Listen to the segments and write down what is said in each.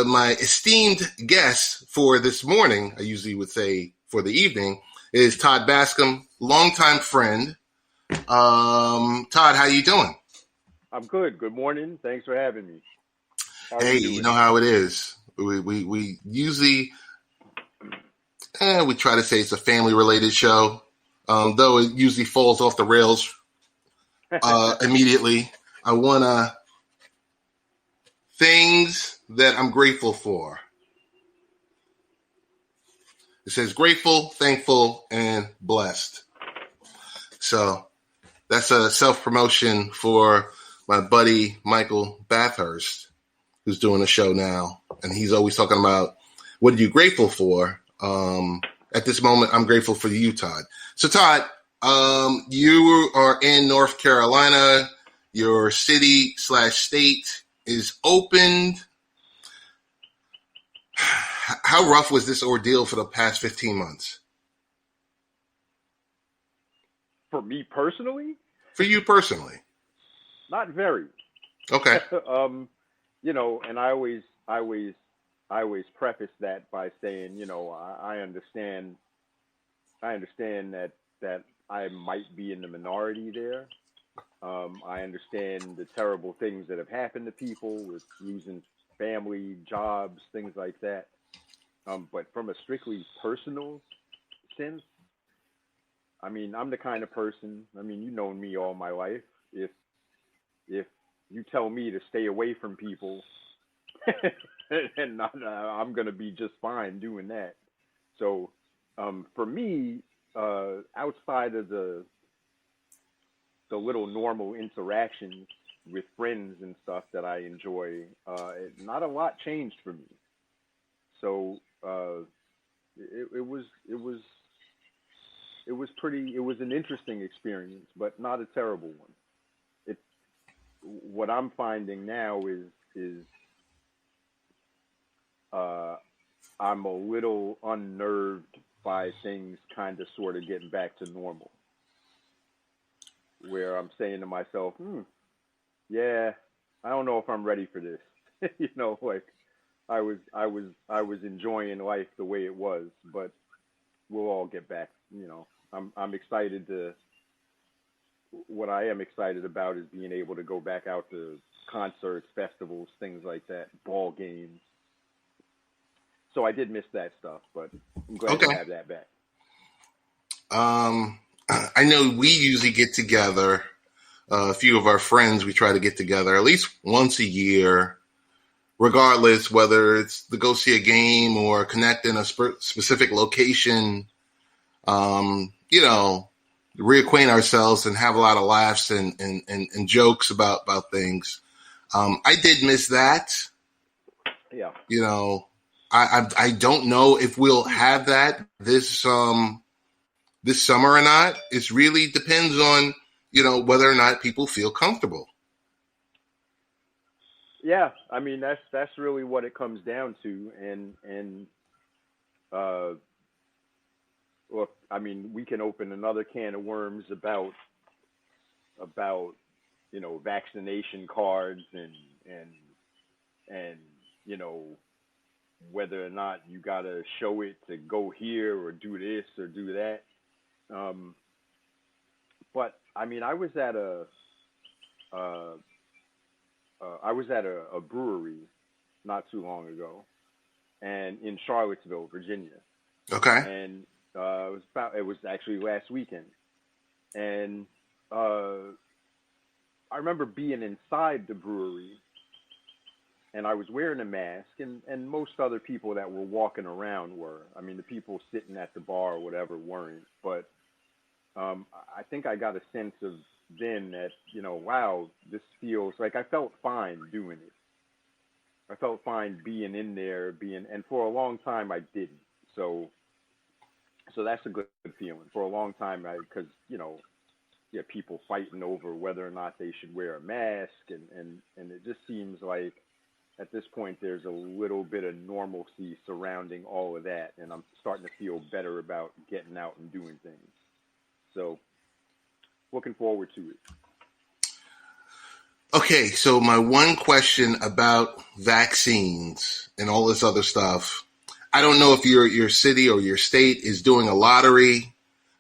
my esteemed guest for this morning, I usually would say for the evening, is Todd Bascom, longtime friend. Todd, how you doing? I'm good. Good morning. Thanks for having me. Hey, you know how it is. We usually we try to say it's a family-related show, though it usually falls off the rails immediately. I want things that I'm grateful for. It says grateful, thankful, and blessed. So that's a self-promotion for my buddy Michael Bathurst, who's doing a show now. And he's always talking about, what are you grateful for? At this moment, I'm grateful for you, Todd. So, Todd, you are in North Carolina. Your city/state is opened. How rough was this ordeal for the past 15 months? For me personally? For you personally? Not very. Okay. And I always preface that by saying, I understand that I might be in the minority there. I understand the terrible things that have happened to people with losing family, jobs, things like that. But from a strictly personal sense, I mean, I'm the kind of person, you've known me all my life. If you tell me to stay away from people, and I'm going to be just fine doing that. So for me, outside of the little normal interactions with friends and stuff that I enjoy, not a lot changed for me. So it was an interesting experience, but not a terrible one. What I'm finding now is I'm a little unnerved by things kind of sort of getting back to normal, where I'm saying to myself, yeah, I don't know if I'm ready for this. Like I was enjoying life the way it was, but we'll all get back. I'm excited what I am excited about is being able to go back out to concerts, festivals, things like that, ball games. So I did miss that stuff, but I'm glad to have that back. I know we usually get together. A few of our friends, we try to get together at least once a year, regardless whether it's to go see a game or connect in a specific location. Reacquaint ourselves and have a lot of laughs and jokes about things. I did miss that. Yeah. I don't know if we'll have that this summer or not. It really depends on, whether or not people feel comfortable. Yeah. That's really what it comes down to. And look, we can open another can of worms about vaccination cards and whether or not you got to show it to go here or do this or do that. But I was at a brewery not too long ago, and in Charlottesville, Virginia. Okay. And it was actually last weekend, and I remember being inside the brewery, and I was wearing a mask, and most other people that were walking around were. The people sitting at the bar or whatever weren't. But I think I got a sense of then that, wow, this feels like I felt fine doing it. I felt fine being in there, and for a long time I didn't. So that's a good feeling. For a long time, because people fighting over whether or not they should wear a mask, and it just seems like at this point there's a little bit of normalcy surrounding all of that, and I'm starting to feel better about getting out and doing things. So looking forward to it. Okay, so my one question about vaccines and all this other stuff. I don't know if your city or your state is doing a lottery.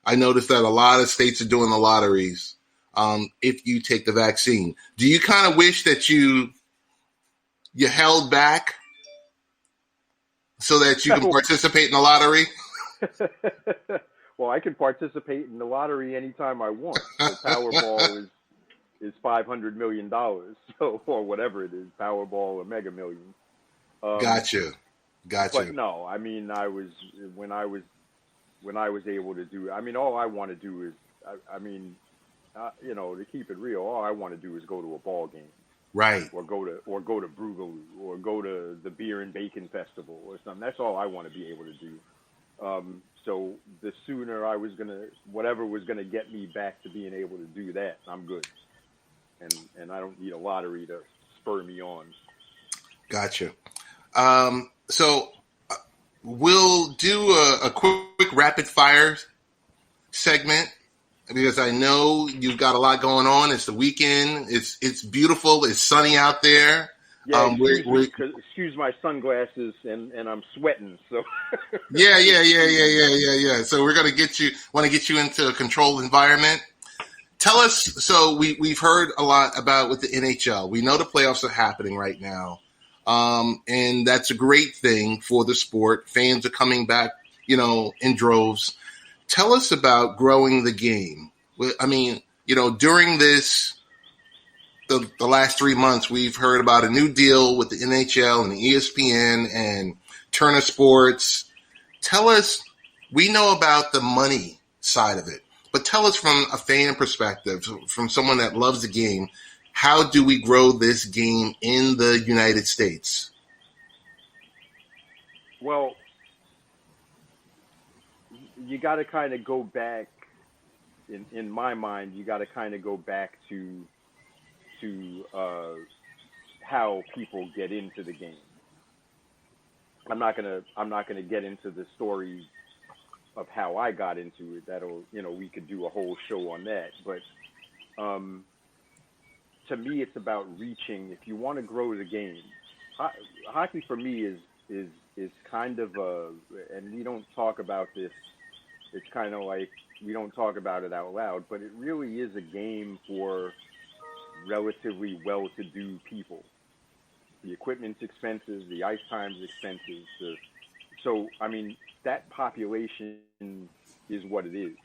I noticed that a lot of states are doing the lotteries. If you take the vaccine, do you kind of wish that you held back so that you can participate in the lottery? Well, I can participate in the lottery anytime I want. The Powerball is $500 million, so, or whatever it is, Powerball or Mega Millions. Gotcha. But no, I mean, when I was able to do, I mean, all I want to do is, to keep it real, all I want to do is go to a ball game, right? Or go to Boogaloo, or go to the Beer and Bacon Festival or something. That's all I want to be able to do. So the sooner whatever was gonna get me back to being able to do that, I'm good, and I don't need a lottery to spur me on. Gotcha. So we'll do a quick rapid fire segment because I know you've got a lot going on. It's the weekend. It's beautiful. It's sunny out there. Yeah, excuse my sunglasses, and I'm sweating. So yeah. So we're gonna want to get you into a controlled environment. Tell us. So we've heard a lot about with the NHL. We know the playoffs are happening right now. And that's a great thing for the sport. Fans are coming back, in droves. Tell us about growing the game. I mean, during the last 3 months, we've heard about a new deal with the NHL and the ESPN and Turner Sports. Tell us, we know about the money side of it, but tell us from a fan perspective, from someone that loves the game, how do we grow this game in the United States? Well, you got to kind of go back, in my mind, you got to kind of go back to how people get into the game. I'm not gonna get into the story of how I got into it. That'll, we could do a whole show on that, but to me, it's about reaching. If you want to grow the game, hockey for me is kind of and we don't talk about this. It's kind of like we don't talk about it out loud, but it really is a game for relatively well-to-do people. The equipment's expenses, the ice time's expenses. So I mean, that population is what it is.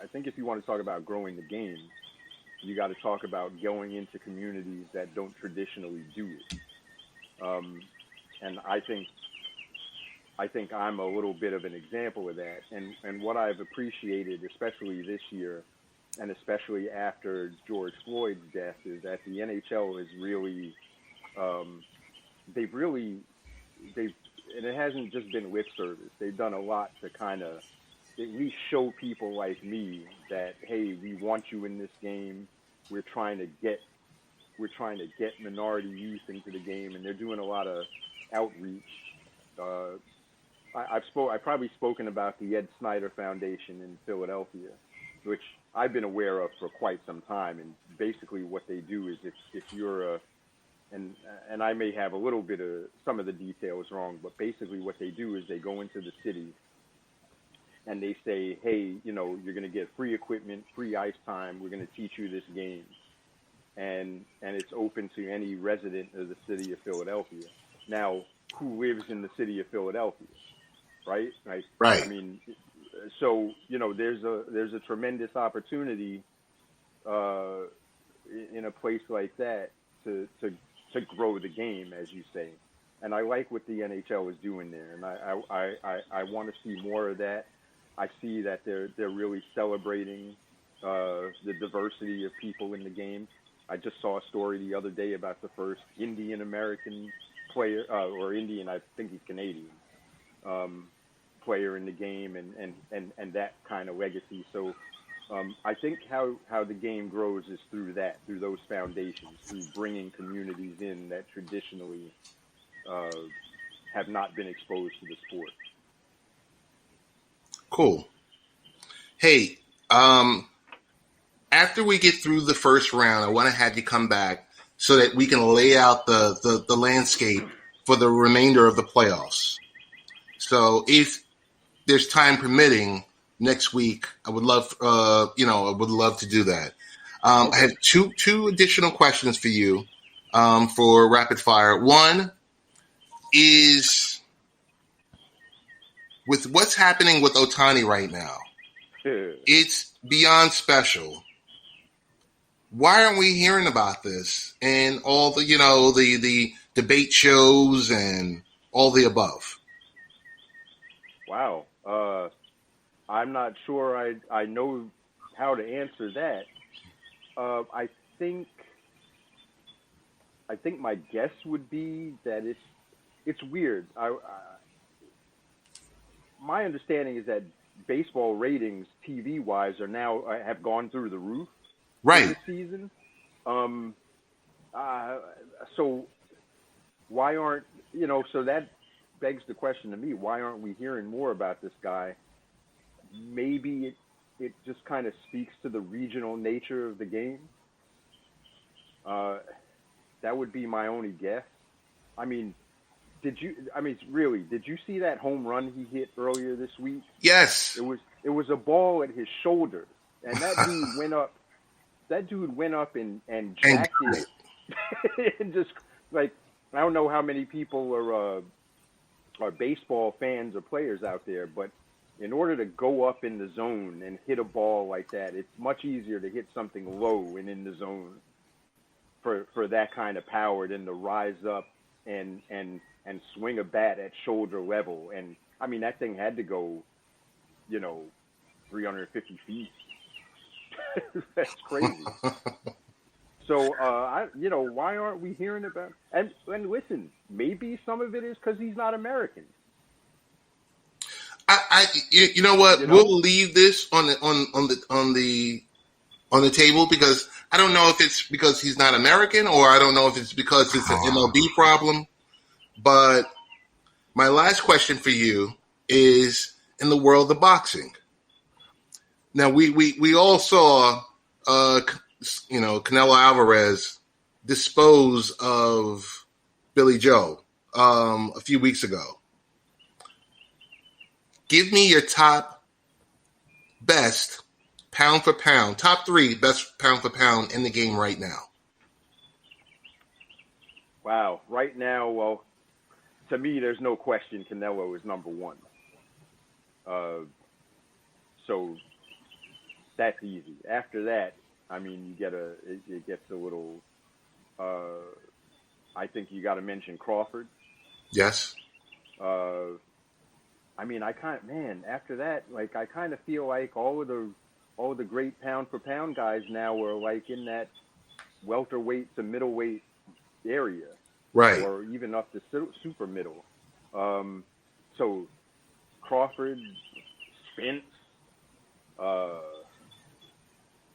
I think if you want to talk about growing the game, you got to talk about going into communities that don't traditionally do it. And I think I'm a little bit of an example of that. And what I've appreciated, especially this year, and especially after George Floyd's death, is that the NHL has really, and it hasn't just been lip service. They've done a lot to kind of at least show people like me that, hey, we want you in this game. We're trying to get minority youth into the game, and they're doing a lot of outreach. I've probably spoken about the Ed Snyder Foundation in Philadelphia, which I've been aware of for quite some time. And basically, what they do is if you're and I may have a little bit of some of the details wrong, but basically what they do is they go into the city and they say, hey, you're going to get free equipment, free ice time. We're going to teach you this game. And it's open to any resident of the city of Philadelphia. Now, who lives in the city of Philadelphia, right? Right. I mean, so, there's a tremendous opportunity in a place like that to grow the game, as you say. And I like what the NHL is doing there. And I want to see more of that. I see that they're really celebrating the diversity of people in the game. I just saw a story the other day about the first Indian American player, or Indian, I think he's Canadian, player in the game, and that kind of legacy. So I think how the game grows is through those foundations, through bringing communities in that traditionally have not been exposed to the sport. Cool. Hey, after we get through the first round, I want to have you come back. so that we can lay out the landscape for the remainder of the playoffs. So if there's time permitting next week, I would love to do that. I have two additional questions for you for rapid fire. One is, with what's happening with Ohtani right now, it's beyond special. Why aren't we hearing about this and all the, the debate shows and all the above? Wow. I'm not sure I know how to answer that. I think my guess would be that it's weird. My understanding is that baseball ratings, TV-wise, have gone through the roof this season. So why aren't, so that begs the question to me, why aren't we hearing more about this guy? Maybe it just kind of speaks to the regional nature of the game. That would be my only guess. I mean, did you see that home run he hit earlier this week? Yes. It was a ball at his shoulder, and that dude went up and jacked it. And just, like, I don't know how many people are baseball fans or players out there, but in order to go up in the zone and hit a ball like that, it's much easier to hit something low and in the zone for that kind of power than to rise up and swing a bat at shoulder level. And I mean, that thing had to go, 350 feet. That's crazy. So, why aren't we hearing about? And listen, maybe some of it is because he's not American. You know what? We'll leave this on the table, because I don't know if it's because he's not American, or I don't know if it's because it's an MLB problem. But my last question for you is, in the world of boxing. Now we all saw Canelo Alvarez dispose of Billy Joe a few weeks ago. Give me your top best pound for pound, top 3 best pound for pound in the game right now. Wow. Right now, well, to me, there's no question Canelo is number 1. So that's easy. After that, I mean, it gets a little, I think you got to mention Crawford. Yes. I mean, after that, like, I kind of feel like all of the great pound for pound guys now are like in that welterweight to middleweight area. Right. Or even up to super middle. So Crawford, Spence,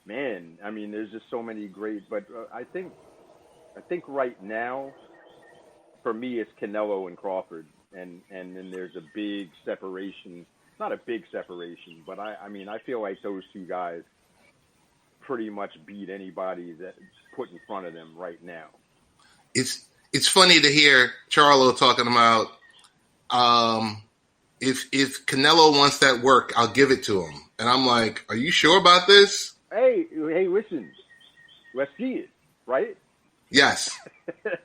man, I mean, there's just so many great, but I think right now, for me, it's Canelo and Crawford, and then there's a big separation. Not a big separation, but I mean, I feel like those two guys pretty much beat anybody that's put in front of them right now. It's funny to hear Charlo talking about if Canelo wants that work, I'll give it to him, and I'm like, are you sure about this? Hey, listen, let's see it, right? Yes.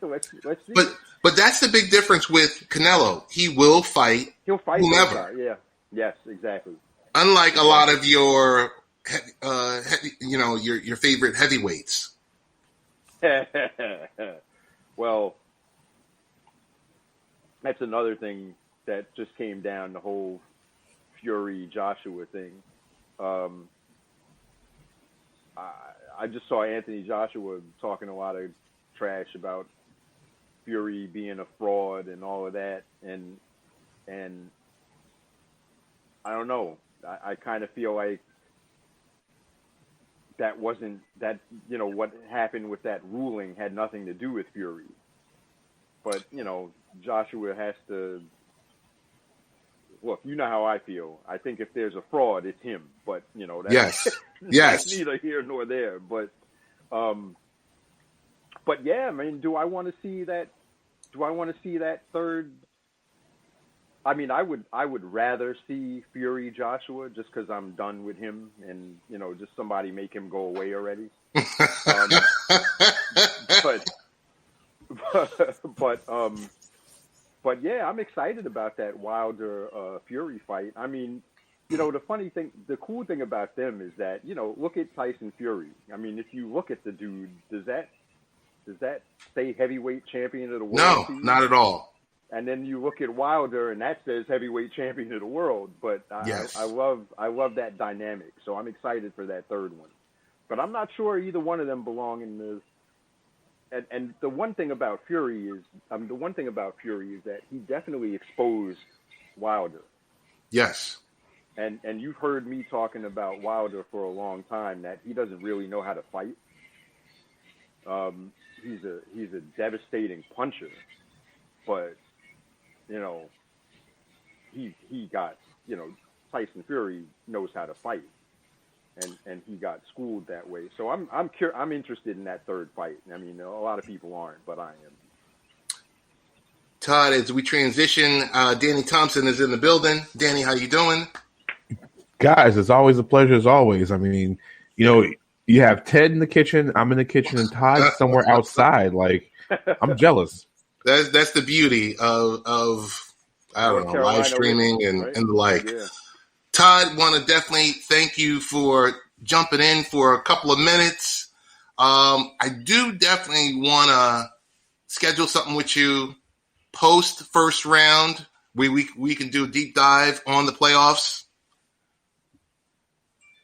let's see. But that's the big difference with Canelo. He will fight. He'll fight whomever. Yeah. Yes, exactly. Unlike a lot of your, your favorite heavyweights. Well, that's another thing that just came down, the whole Fury-Joshua thing. I just saw Anthony Joshua talking a lot of trash about Fury being a fraud and all of that, and I don't know. I kind of feel like that wasn't that, what happened with that ruling had nothing to do with Fury. But, Joshua has to look, you know how I feel. I think if there's a fraud, it's him. But, that's, yes. that's neither here nor there. But but yeah, I mean, do I want to see that? Do I want to see that third? I mean, I would rather see Fury Joshua just because I'm done with him, and just somebody make him go away already. But yeah, I'm excited about that Wilder Fury fight. I mean, the cool thing about them is that look at Tyson Fury. I mean, if you look at the dude, does that say heavyweight champion of the world? No, not at all. And then you look at Wilder, and that says heavyweight champion of the world. But yes. I love that dynamic. So I'm excited for that third one. But I'm not sure either one of them belong in the. And the one thing about Fury is that he definitely exposed Wilder. Yes. And you've heard me talking about Wilder for a long time, that he doesn't really know how to fight. He's a devastating puncher, but he got Tyson Fury knows how to fight, and he got schooled that way. So I'm interested in that third fight. I mean, a lot of people aren't, but I am. Todd, as we transition, Danny Thompson is in the building. Danny, how you doing? Guys, it's always a pleasure as always. I mean, you have Ted in the kitchen, I'm in the kitchen, and Todd's somewhere outside. Like, I'm jealous. That's the beauty of I don't know, live streaming and the like. Yeah. Todd, want to definitely thank you for jumping in for a couple of minutes. I do definitely want to schedule something with you post first round. We can do a deep dive on the playoffs.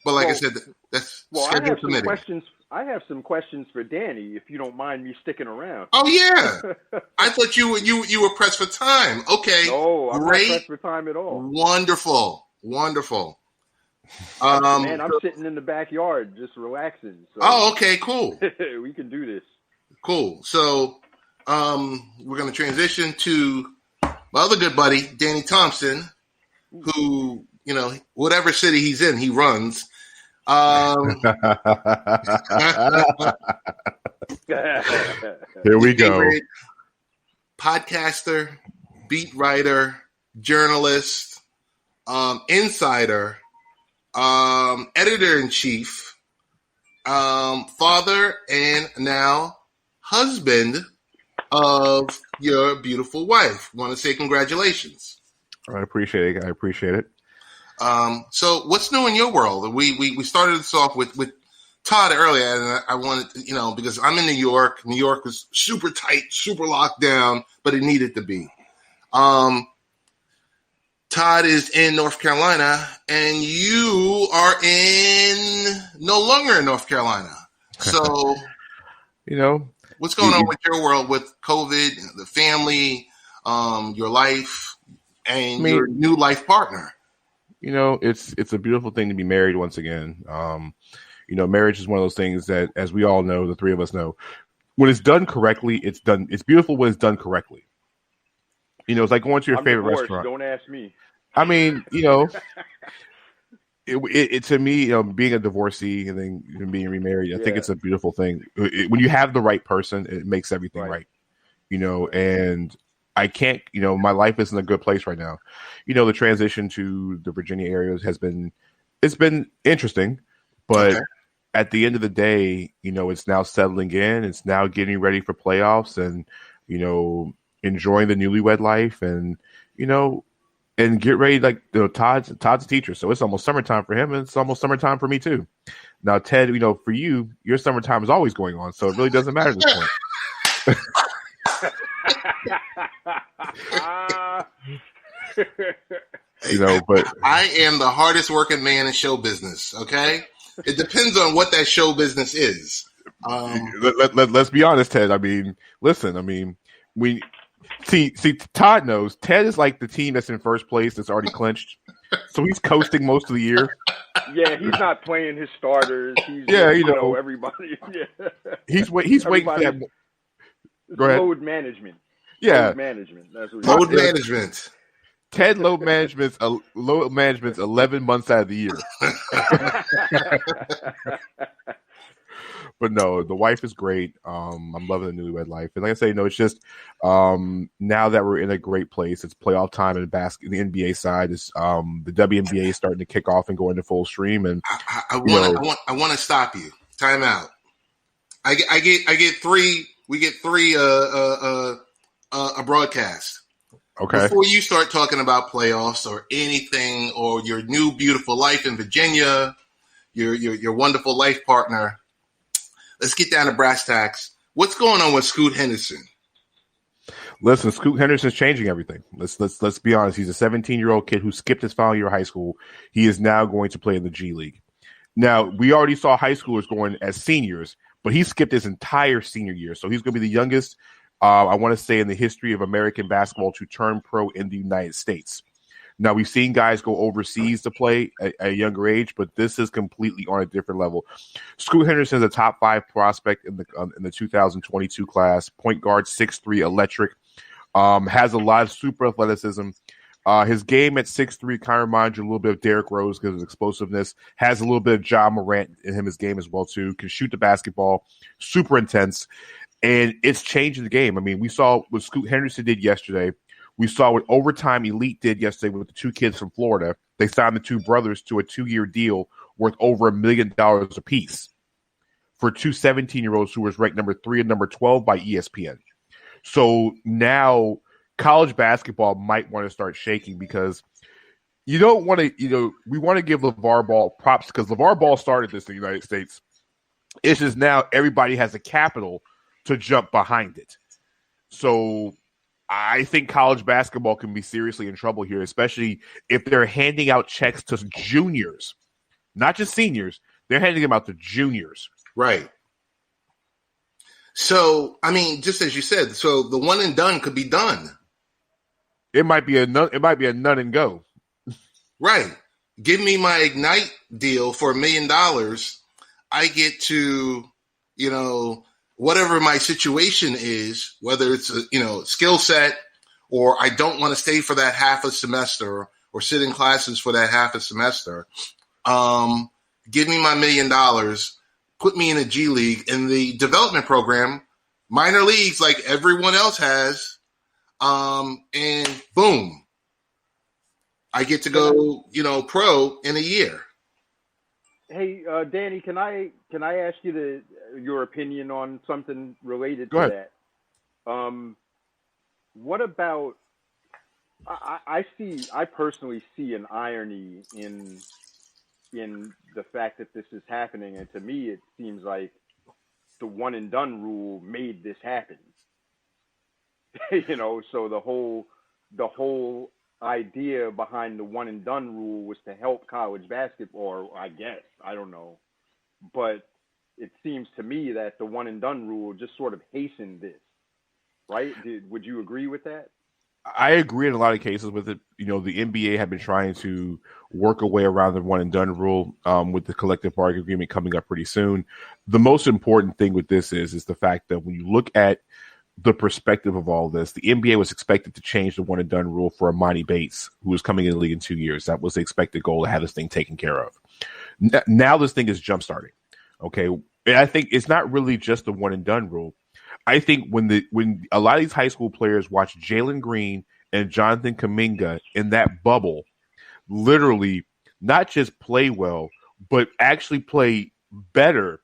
But like I said, that's schedule committee. I have some questions for Danny, if you don't mind me sticking around. Oh yeah, I thought you were pressed for time. Okay, no, I'm not pressed for time at all. Wonderful. Man, I'm sitting in the backyard just relaxing. So oh, okay, cool. We can do this. Cool. So, we're going to transition to my other good buddy, Danny Thompson, who whatever city he's in, he runs. Here we go. Podcaster, beat writer, journalist, insider, editor-in-chief, father, and now husband of your beautiful wife. Want to say congratulations. I appreciate it. So what's new in your world? We started this off with Todd earlier, and I wanted to, because I'm in New York. New York was super tight, super locked down, but it needed to be. Todd is in North Carolina, and you are no longer in North Carolina. So, what's going on with your world with COVID, the family, your life, and your new life partner? It's a beautiful thing to be married once again. Marriage is one of those things that, as we all know, the three of us know, when it's done correctly, it's done. It's beautiful when it's done correctly. It's like going to your favorite restaurant. Don't ask me. I mean, it to me, being a divorcee and then even being remarried, I think it's a beautiful thing. When you have the right person, it makes everything right. And I can't, my life isn't a good place right now. The transition to the Virginia areas it's been interesting, but at the end of the day, it's now settling in. It's now getting ready for playoffs and, enjoying the newlywed life and, and get ready. Like, Todd's a teacher, so it's almost summertime for him, and it's almost summertime for me too. Now, Ted, for you, your summertime is always going on, so it really doesn't matter at this point. But I am the hardest working man in show business. Okay, it depends on what that show business is. Let's be honest, Ted. I mean, listen. I mean, we see. Todd knows Ted is like the team that's in first place that's already clinched, so he's coasting most of the year. Yeah, he's not playing his starters. He's everybody. Yeah. He's waiting for that. Go ahead. Load management. Yeah, load management. That's what load management. Ted load management's 11 months out of the year. But no, the wife is great. I'm loving the newlywed life, and like I say, it's just now that we're in a great place. It's playoff time in the NBA side. Is the WNBA is starting to kick off and go into full stream. And I want to stop you. Time out. I get three. We get three a broadcast. Okay. Before you start talking about playoffs or anything, or your new beautiful life in Virginia, your wonderful life partner. Let's get down to brass tacks. What's going on with Scoot Henderson? Listen, Scoot Henderson's changing everything. Let's be honest. He's a 17-year-old kid who skipped his final year of high school. He is now going to play in the G League. Now, we already saw high schoolers going as seniors, but he skipped his entire senior year. So he's going to be the youngest, I want to say, in the history of American basketball to turn pro in the United States. Now, we've seen guys go overseas to play at a younger age, but this is completely on a different level. Scoot Henderson is a top 5 prospect in the 2022 class. Point guard, 6'3", electric, has a lot of super athleticism. His game at 6'3" kind of reminds you a little bit of Derrick Rose because of his explosiveness. Has a little bit of Ja Morant in his game as well, too. Can shoot the basketball, super intense, and it's changing the game. I mean, we saw what Scoot Henderson did yesterday. We saw what Overtime Elite did yesterday with the 2 kids from Florida. They signed the 2 brothers to a 2-year deal worth over $1 million apiece for 2 17-year-olds who was ranked number 3 and number 12 by ESPN. So now college basketball might want to start shaking because you don't want to, we want to give LeVar Ball props because LeVar Ball started this in the United States. It's just now everybody has a capital to jump behind it. So I think college basketball can be seriously in trouble here, especially if they're handing out checks to juniors, not just seniors. They're handing them out to juniors. Right. So, I mean, just as you said, so the one and done could be done. It might be a none and go. Right. Give me my Ignite deal for $1 million. I get to, whatever my situation is, whether it's a skill set or I don't want to stay for that half a semester or sit in classes for that half a semester. Give me my $1 million, put me in a G League in the development program, minor leagues like everyone else has, and boom, I get to go, pro in a year. Hey, Danny, can I ask you your opinion on something related Go to ahead. that? What about? I personally see an irony in the fact that this is happening, and to me, it seems like the one and done rule made this happen. So the whole idea behind the one and done rule was to help college basketball, or I guess, I don't know, but it seems to me that the one and done rule just sort of hastened this, right? Would you agree with that? I agree in a lot of cases with it. The NBA have been trying to work a way around the one and done rule with the collective bargaining agreement coming up pretty soon. The most important thing with this is the fact that when you look at the perspective of all this, the NBA was expected to change the one and done rule for Imani Bates, who was coming in the league in 2 years. That was the expected goal, to have this thing taken care of. Now this thing is jump starting. Okay. And I think it's not really just the one and done rule. I think when a lot of these high school players watch Jalen Green and Jonathan Kuminga in that bubble, literally not just play well, but actually play better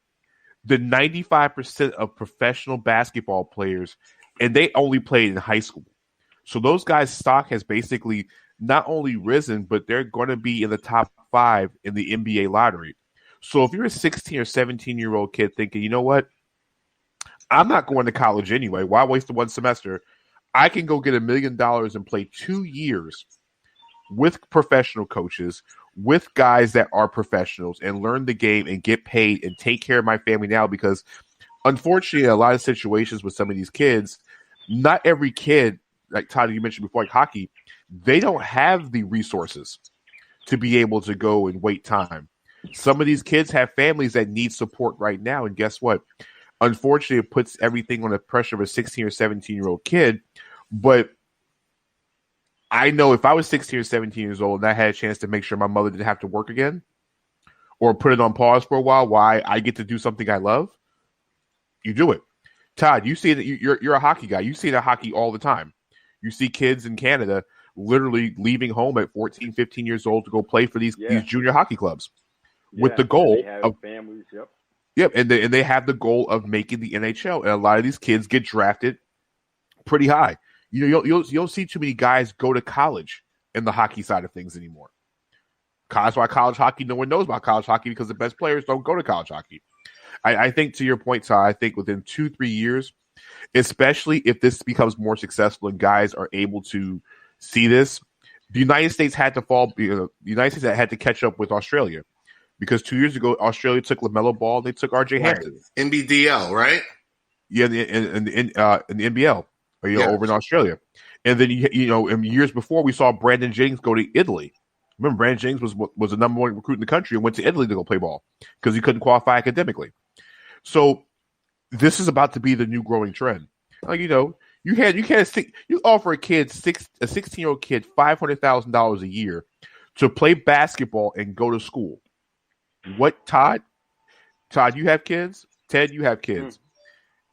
than 95% of professional basketball players, and they only played in high school. So those guys' stock has basically not only risen, but they're going to be in the top 5 in the NBA lottery. So if you're a 16 or 17-year-old kid thinking, you know what, I'm not going to college anyway, why waste the one semester? I can go get $1 million and play 2 years with professional coaches, with guys that are professionals, and learn the game and get paid and take care of my family now. Because unfortunately, a lot of situations with some of these kids, not every kid, like Todd, you mentioned before, like hockey, they don't have the resources to be able to go and wait time. Some of these kids have families that need support right now. And guess what? Unfortunately, it puts everything on the pressure of a 16 or 17-year-old kid. But I know if I was 16 or 17 years old and I had a chance to make sure my mother didn't have to work again or put it on pause for a while I get to do something I love, You do it. Todd, you see that you're a hockey guy. You see that hockey all the time. You see kids in Canada literally leaving home at 14, 15 years old to go play for these junior hockey clubs with the goal of families. Yep, and they have the goal of making the NHL, and a lot of these kids get drafted pretty high. You know, you don't see too many guys go to college in the hockey side of things anymore. That's why college hockey, no one knows about college hockey because the best players don't go to college hockey. I think to your point, Todd, I think within 2-3 years, especially if this becomes more successful and guys are able to see this, the United States had to fall. The United States had to catch up with Australia because 2 years ago, Australia took LaMelo Ball, and they took RJ Hampton, NBDL, right? Yeah, in the NBL, over in Australia, and then in years before, we saw Brandon Jennings go to Italy. Remember, Brandon Jennings was the number one recruit in the country and went to Italy to go play ball because he couldn't qualify academically. So this is about to be the new growing trend. Like, you offer a 16-year-old kid $500,000 a year to play basketball and go to school. What, Todd? Todd, you have kids? Ted, you have kids.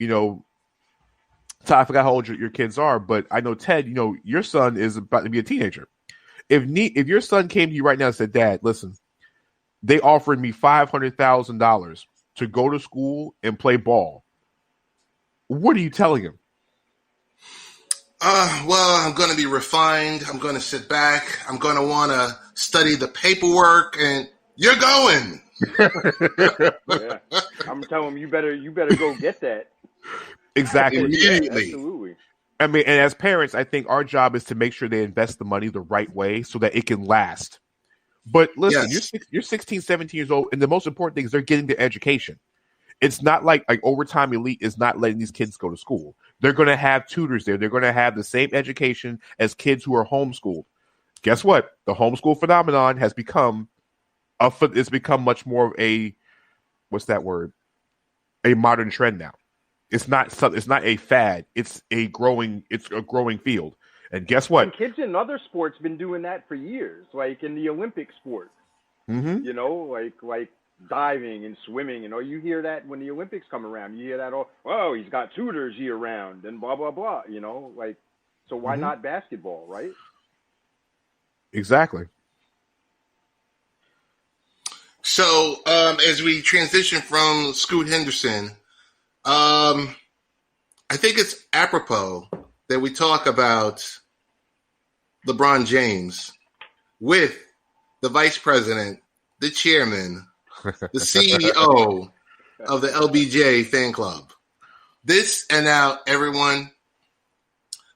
Todd, I forgot how old your kids are, but I know, Ted, your son is about to be a teenager. If your son came to you right now and said, Dad, listen, they offered me $500,000 to go to school and play ball, what are you telling him? Well, I'm going to be refined. I'm going to sit back. I'm going to want to study the paperwork, and you're going. Yeah. I'm telling him you better go get that. Exactly. Immediately. Absolutely. I mean, and as parents, I think our job is to make sure they invest the money the right way so that it can last. But listen, you're 16, 17 years old, and the most important thing is they're getting their education. It's not like Overtime Elite is not letting these kids go to school. They're going to have tutors there. They're going to have the same education as kids who are homeschooled. Guess what? The homeschool phenomenon has become much more of a, what's that word? A modern trend now. It's not a fad. It's a growing field. And guess what? And kids in other sports been doing that for years, like in the Olympic sports. Mm-hmm. Like diving and swimming, you hear that when the Olympics come around. You hear that he's got tutors year round and blah blah blah. So why not basketball, right? Exactly. So as we transition from Scoot Henderson, I think it's apropos that we talk about LeBron James with the vice president, the chairman, the CEO of the LBJ fan club. This, and now everyone,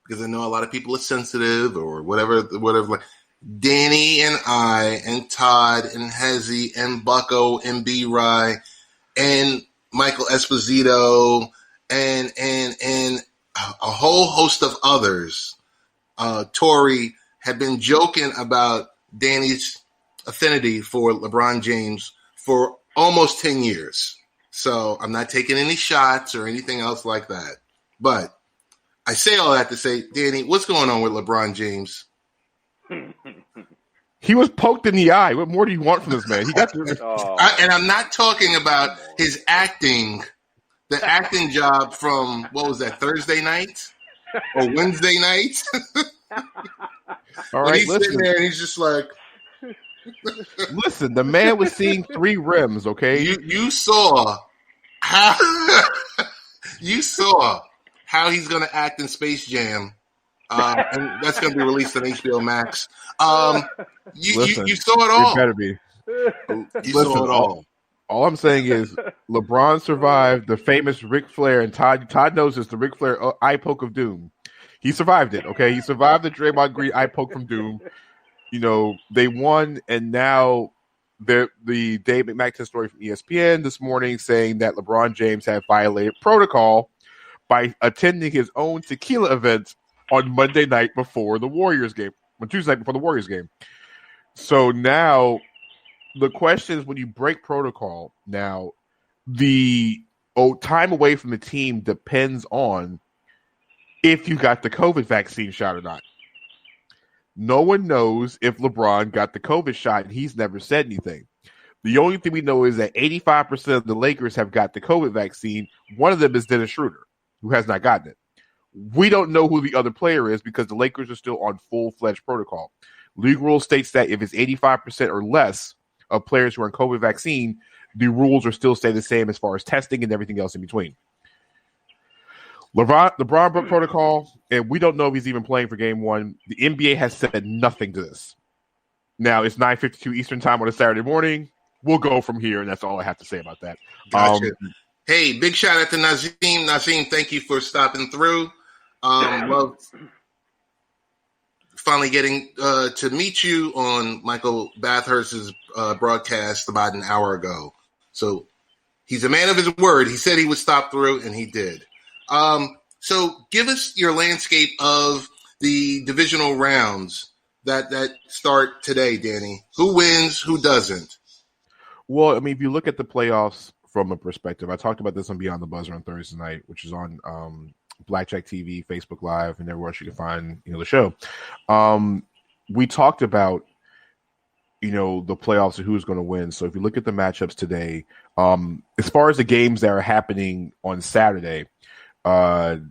because I know a lot of people are sensitive or whatever. Danny and I and Todd and Hezzy and Bucko and B-Rye and Michael Esposito and a whole host of others, Tori, have been joking about Danny's affinity for LeBron James for almost 10 years. So I'm not taking any shots or anything else like that. But I say all that to say, Danny, what's going on with LeBron James? He was poked in the eye. What more do you want from this man? He got and I'm not talking about his acting, the acting job from, what was that, Thursday night or Wednesday night? All right, when he's sitting there and he's just like, listen, the man was seeing 3 rims, okay? You saw how how he's going to act in Space Jam. And that's going to be released on HBO Max. You saw it all. It better be. Saw it all. All I'm saying is LeBron survived the famous Ric Flair, and Todd knows this, the Ric Flair eye poke of doom. He survived it, okay? He survived the Draymond Green eye poke from doom. They won, and now the Dave McMaxton story from ESPN this morning saying that LeBron James had violated protocol by attending his own tequila event on Monday night before the Warriors game, on Tuesday night before the Warriors game. So now the question is, when you break protocol, now the time away from the team depends on if you got the COVID vaccine shot or not. No one knows if LeBron got the COVID shot, and he's never said anything. The only thing we know is that 85% of the Lakers have got the COVID vaccine. One of them is Dennis Schroeder, who has not gotten it. We don't know who the other player is because the Lakers are still on full-fledged protocol. League rule states that if it's 85% or less of players who are on COVID vaccine, the rules are still stay the same as far as testing and everything else in between. LeBron broke protocol, and we don't know if he's even playing for Game 1. The NBA has said nothing to this. Now, it's 9:52 Eastern time on a Saturday morning. We'll go from here, and that's all I have to say about that. Gotcha. Hey, big shout out to Nazim. Nazim, thank you for stopping through. Love finally getting to meet you on Michael Bathurst's broadcast about an hour ago. So he's a man of his word. He said he would stop through, and he did. So give us your landscape of the divisional rounds that start today, Danny. Who wins? Who doesn't? Well, I mean, if you look at the playoffs from a perspective, I talked about this on Beyond the Buzzer on Thursday night, which is on Blackjack TV, Facebook Live, and everywhere else you can find the show. We talked about the playoffs and who's going to win. So if you look at the matchups today, as far as the games that are happening on Saturday, Ted,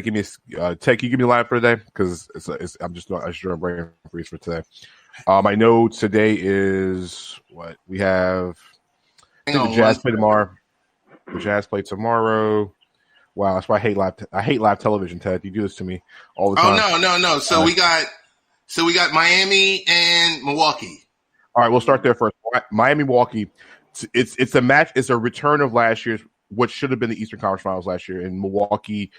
can you give me a line for today? Because I'm just brain freeze for today. I know today is what we have. The Jazz play tomorrow. The Jazz play tomorrow. Wow, that's why I hate live television, Ted. You do this to me all the time. Oh no. So we got Miami and Milwaukee. All right, we'll start there first. Miami, Milwaukee. It's a match. It's a return of last year's, what should have been the Eastern Conference Finals last year, and Milwaukee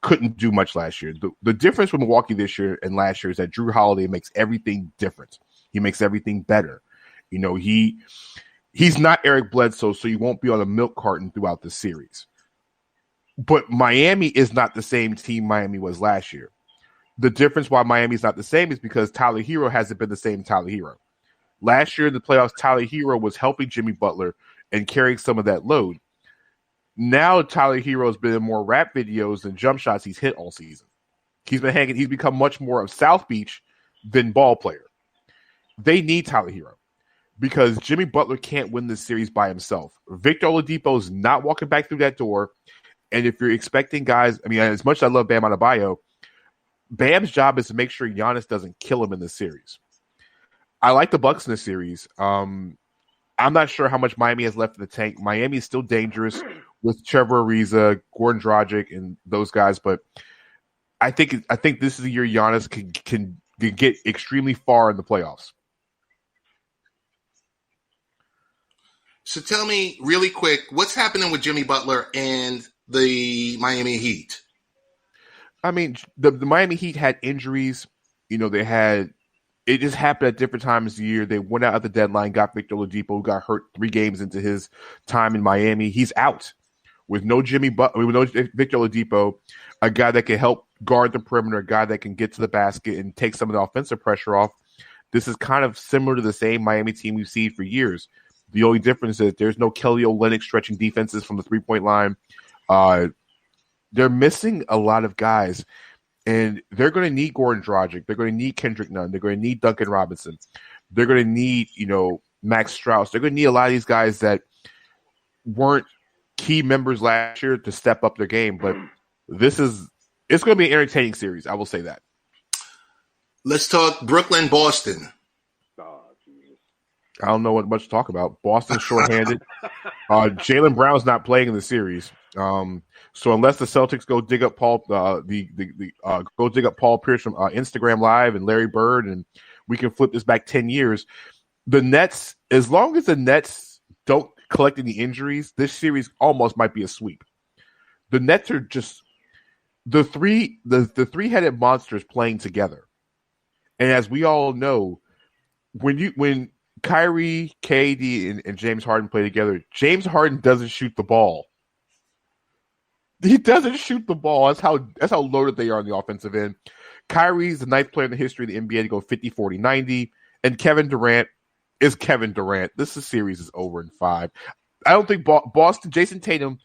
couldn't do much last year. The difference with Milwaukee this year and last year is that Drew Holiday makes everything different. He makes everything better. He's not Eric Bledsoe, so he won't be on a milk carton throughout the series. But Miami is not the same team Miami was last year. The difference why Miami's not the same is because Tyler Hero hasn't been the same Tyler Hero. Last year in the playoffs, Tyler Hero was helping Jimmy Butler and carrying some of that load. Now Tyler Hero's been in more rap videos than jump shots he's hit all season. He's become much more of South Beach than ball player. They need Tyler Hero because Jimmy Butler can't win this series by himself. Victor Oladipo is not walking back through that door. And if you're expecting guys, I mean, as much as I love Bam Adebayo, Bam's job is to make sure Giannis doesn't kill him in this series. I like the Bucks in this series. I'm not sure how much Miami has left in the tank. Miami is still dangerous with Trevor Ariza, Gordon Dragic, and those guys. But I think this is the year Giannis can get extremely far in the playoffs. So tell me really quick, what's happening with Jimmy Butler and the Miami Heat? I mean, the Miami Heat had injuries. It just happened at different times of the year. They went out at the deadline, got Victor Oladipo, who got hurt 3 games into his time in Miami. He's out with no Victor Oladipo, a guy that can help guard the perimeter, a guy that can get to the basket and take some of the offensive pressure off. This is kind of similar to the same Miami team we've seen for years. The only difference is there's no Kelly Olynyk stretching defenses from the 3-point line. They're missing a lot of guys. And they're going to need Gordon Dragic. They're going to need Kendrick Nunn. They're going to need Duncan Robinson. They're going to need, Max Strauss. They're going to need a lot of these guys that weren't key members last year to step up their game. But it's going to be an entertaining series. I will say that. Let's talk Brooklyn, Boston. I don't know what much to talk about. Boston's shorthanded. Jaylen Brown's not playing in the series. So unless the Celtics go dig up Paul, go dig up Paul Pierce from Instagram Live and Larry Bird, and we can flip this back 10 years. The Nets, as long as the Nets don't collect any injuries, this series almost might be a sweep. The Nets are just the three-headed monsters playing together, and as we all know, when Kyrie, KD, and James Harden play together, James Harden doesn't shoot the ball. He doesn't shoot the ball. That's how loaded they are on the offensive end. Kyrie's the 9th player in the history of the NBA to go 50, 40, 90. And Kevin Durant is Kevin Durant. This series is over in 5. I don't think Boston, Jason Tatum,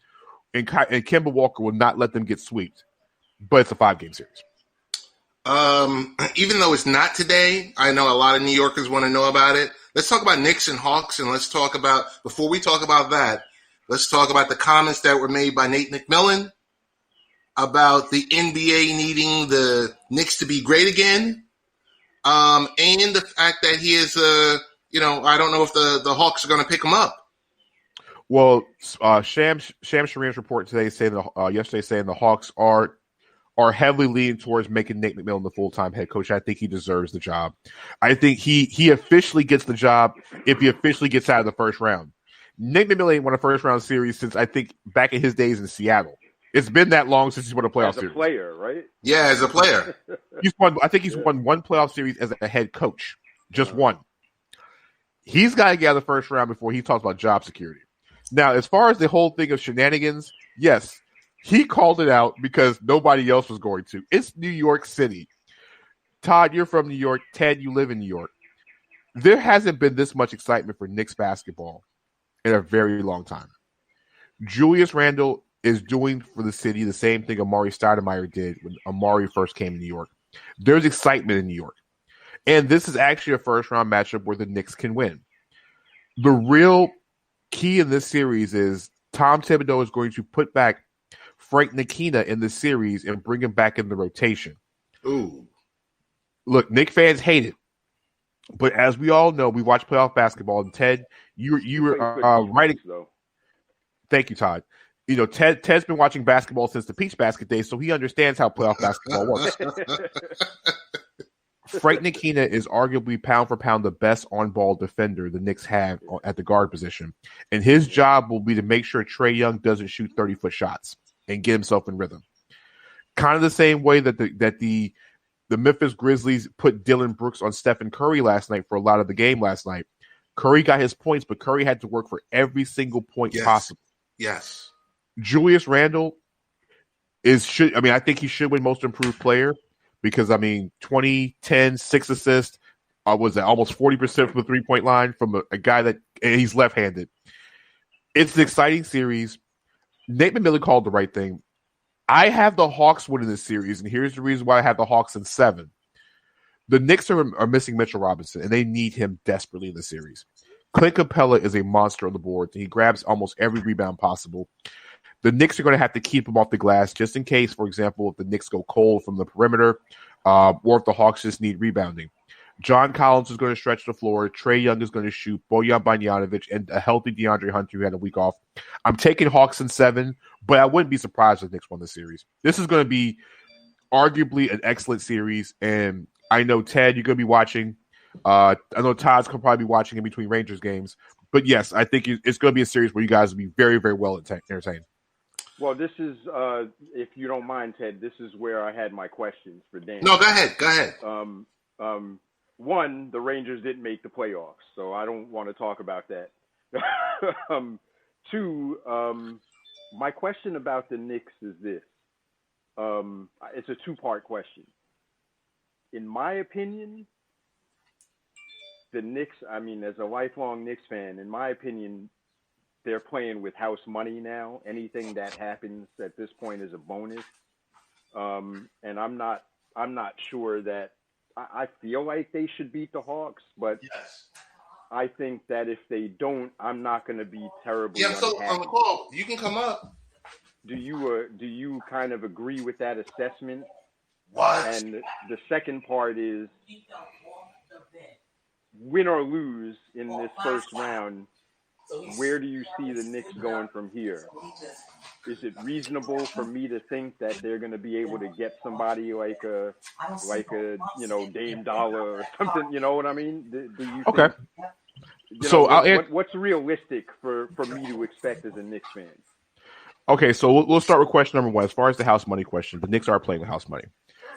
and Kemba Walker will not let them get swept. But it's a 5-game series. Even though it's not today, I know a lot of New Yorkers want to know about it. let's talk about Knicks and Hawks, and let's talk about, before we talk about that, let's talk about the comments that were made by Nate McMillan about the NBA needing the Knicks to be great again, and the fact that he is, I don't know if the Hawks are going to pick him up. Well, Sham Shariam's report today yesterday saying the Hawks are heavily leaning towards making Nate McMillan the full-time head coach. I think he deserves the job. I think he officially gets the job if he officially gets out of the first round. Nate McMillan ain't won a first-round series since, I think, back in his days in Seattle. It's been that long since he's won a playoff series. As a player, right? Yeah, as a player. He's won one playoff series as a head coach. Just one. He's got to get out of the first round before he talks about job security. Now, as far as the whole thing of shenanigans, yes, he called it out because nobody else was going to. It's New York City. Todd, you're from New York. Ted, you live in New York. There hasn't been this much excitement for Knicks basketball in a very long time. Julius Randle is doing for the city the same thing Amari Stoudemire did when Amari first came to New York. There's excitement in New York. And this is actually a first-round matchup where the Knicks can win. The real key in this series is Tom Thibodeau is going to put back Frank Ntilikina in the series and bring him back in the rotation. Ooh. Look, Knicks fans hate it. But as we all know, we watch playoff basketball. And Ted, you were writing. Thank you, Todd. Ted's been watching basketball since the Peach Basket days, so he understands how playoff basketball works. Frank Ntilikina is arguably pound for pound the best on-ball defender the Knicks have at the guard position. And his job will be to make sure Trae Young doesn't shoot 30-foot shots and get himself in rhythm. Kind of the same way that the Memphis Grizzlies put Dylan Brooks on Stephen Curry last night for a lot of the game last night. Curry got his points, but Curry had to work for every single point possible. Yes. Julius Randle I think he should win Most Improved Player because, 20, 10, 6 assists, was that almost 40% from the three-point line from a guy and he's left-handed. It's an exciting series. Nate McMillan called the right thing. I have the Hawks winning this series, and here's the reason why I have the Hawks in 7. The Knicks are missing Mitchell Robinson, and they need him desperately in the series. Clint Capella is a monster on the board, and he grabs almost every rebound possible. The Knicks are going to have to keep him off the glass just in case, for example, if the Knicks go cold from the perimeter or if the Hawks just need rebounding. John Collins is going to stretch the floor. Trae Young is going to shoot. Bojan Bogdanovic and a healthy DeAndre Hunter who had a week off. I'm taking Hawks in 7, but I wouldn't be surprised if the Knicks won the series. This is going to be arguably an excellent series, and I know, Ted, you're going to be watching. I know Todd's going to probably be watching in between Rangers games. But, yes, I think it's going to be a series where you guys will be very, very well entertained. Well, this is, if you don't mind, Ted, this is where I had my questions for Dan. No, go ahead. One, the Rangers didn't make the playoffs, so I don't want to talk about that. Two, my question about the Knicks is this. It's a two-part question. In my opinion, the Knicks, as a lifelong Knicks fan, in my opinion, they're playing with house money now. Anything that happens at this point is a bonus. And I'm not sure that I feel like they should beat the Hawks, but yes. I think that if they don't, I'm not going to be terribly unhappy. So on the call, you can come up. Do you kind of agree with that assessment? What? And the second part is, win or lose in this first round, where do you see the Knicks going from here? Is it reasonable for me to think that they're going to be able to get somebody like a Dame Dollar or something? You know what I mean? Do you okay. Think, what's realistic for me to expect as a Knicks fan? Okay, so we'll start with question number 1. As far as the house money question, the Knicks are playing with house money.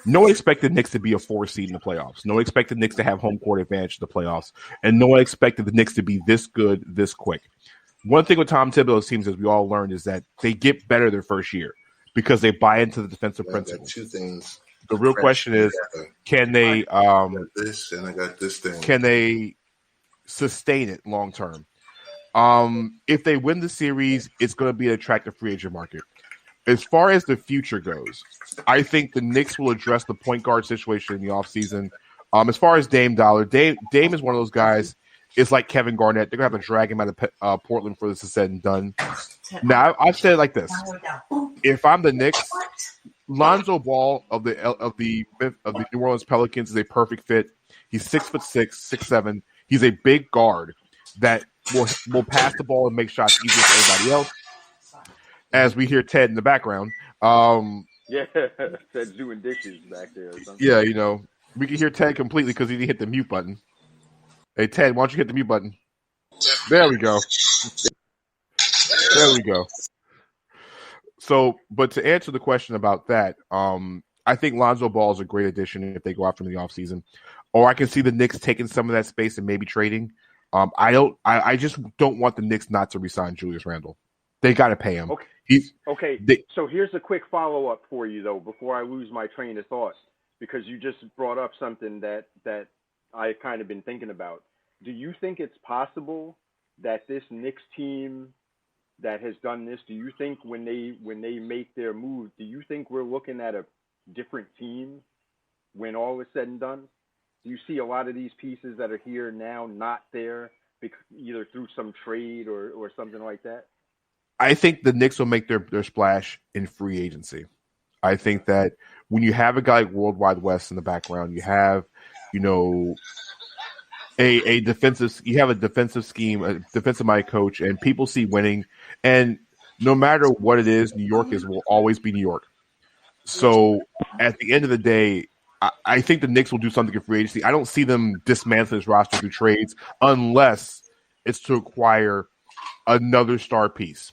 No one expected the Knicks to be a 4 seed in the playoffs. No one expected the Knicks to have home court advantage in the playoffs. And no one expected the Knicks to be this good, this quick. One thing with Tom Thibodeau's teams, as we all learned, is that they get better their first year because they buy into the defensive principles. Two things. The real question is, can they I got this and I got this thing. Can they sustain it long term? If they win the series, it's going to be an attractive free agent market. As far as the future goes, I think the Knicks will address the point guard situation in the offseason. As far as Dame Dollar, Dame is one of those guys. is like Kevin Garnett. They're gonna have to drag him out of Portland for this is said and done. Now I've said it like this: if I'm the Knicks, Lonzo Ball of the New Orleans Pelicans is a perfect fit. He's 6'6", 6'7". He's a big guard that will pass the ball and make shots easier for everybody else. As we hear Ted in the background, yeah, Ted's doing dishes back there. Or something. Yeah, we can hear Ted completely because he didn't hit the mute button. Hey, Ted, why don't you hit the mute button? There we go. There we go. So, but to answer the question about that, I think Lonzo Ball is a great addition if they go after him in the offseason. Or I can see the Knicks taking some of that space and maybe trading. I just don't want the Knicks not to resign Julius Randle. They got to pay him. Okay. So here's a quick follow-up for you, though, before I lose my train of thought, because you just brought up something that I've kind of been thinking about. Do you think it's possible that this Knicks team that has done this, do you think when they make their move, do you think we're looking at a different team when all is said and done? Do you see a lot of these pieces that are here now not there, either through some trade or something like that? I think the Knicks will make their splash in free agency. I think that when you have a guy like Worldwide West in the background, you have, a defensive scheme, a defensive-minded coach, and people see winning. And no matter what it is, New York will always be New York. So at the end of the day, I think the Knicks will do something in free agency. I don't see them dismantling this roster through trades unless it's to acquire another star piece.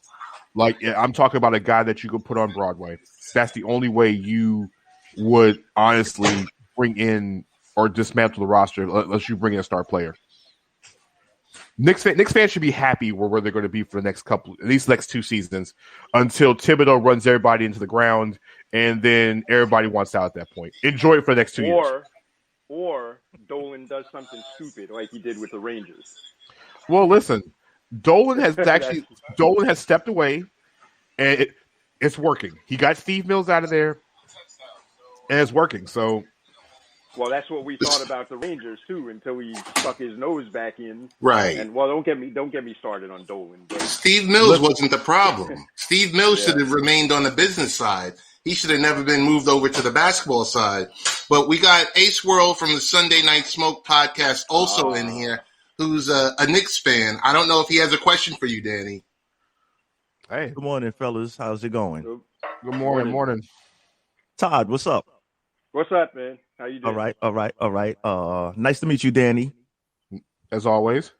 Like, I'm talking about a guy that you could put on Broadway. That's the only way you would honestly bring in or dismantle the roster unless you bring in a star player. Knicks fans should be happy where they're going to be for the next next 2 seasons until Thibodeau runs everybody into the ground and then everybody wants out at that point. Enjoy it for the next 2 years. Or Dolan does something stupid like he did with the Rangers. Well, listen, Dolan has stepped away and it's working. He got Steve Mills out of there and it's working. So. Well, that's what we thought about the Rangers too, until he stuck his nose back in. Right. And don't get me started on Dolan. But Steve Mills wasn't the problem. Steve Mills should have remained on the business side. He should have never been moved over to the basketball side. But we got Ace World from the Sunday Night Smoke podcast also in here, who's a Knicks fan. I don't know if he has a question for you, Danny. Hey, good morning, fellas. How's it going? Good morning. Todd, what's up? What's up, man? How you doing? All right. Nice to meet you, Danny. As always.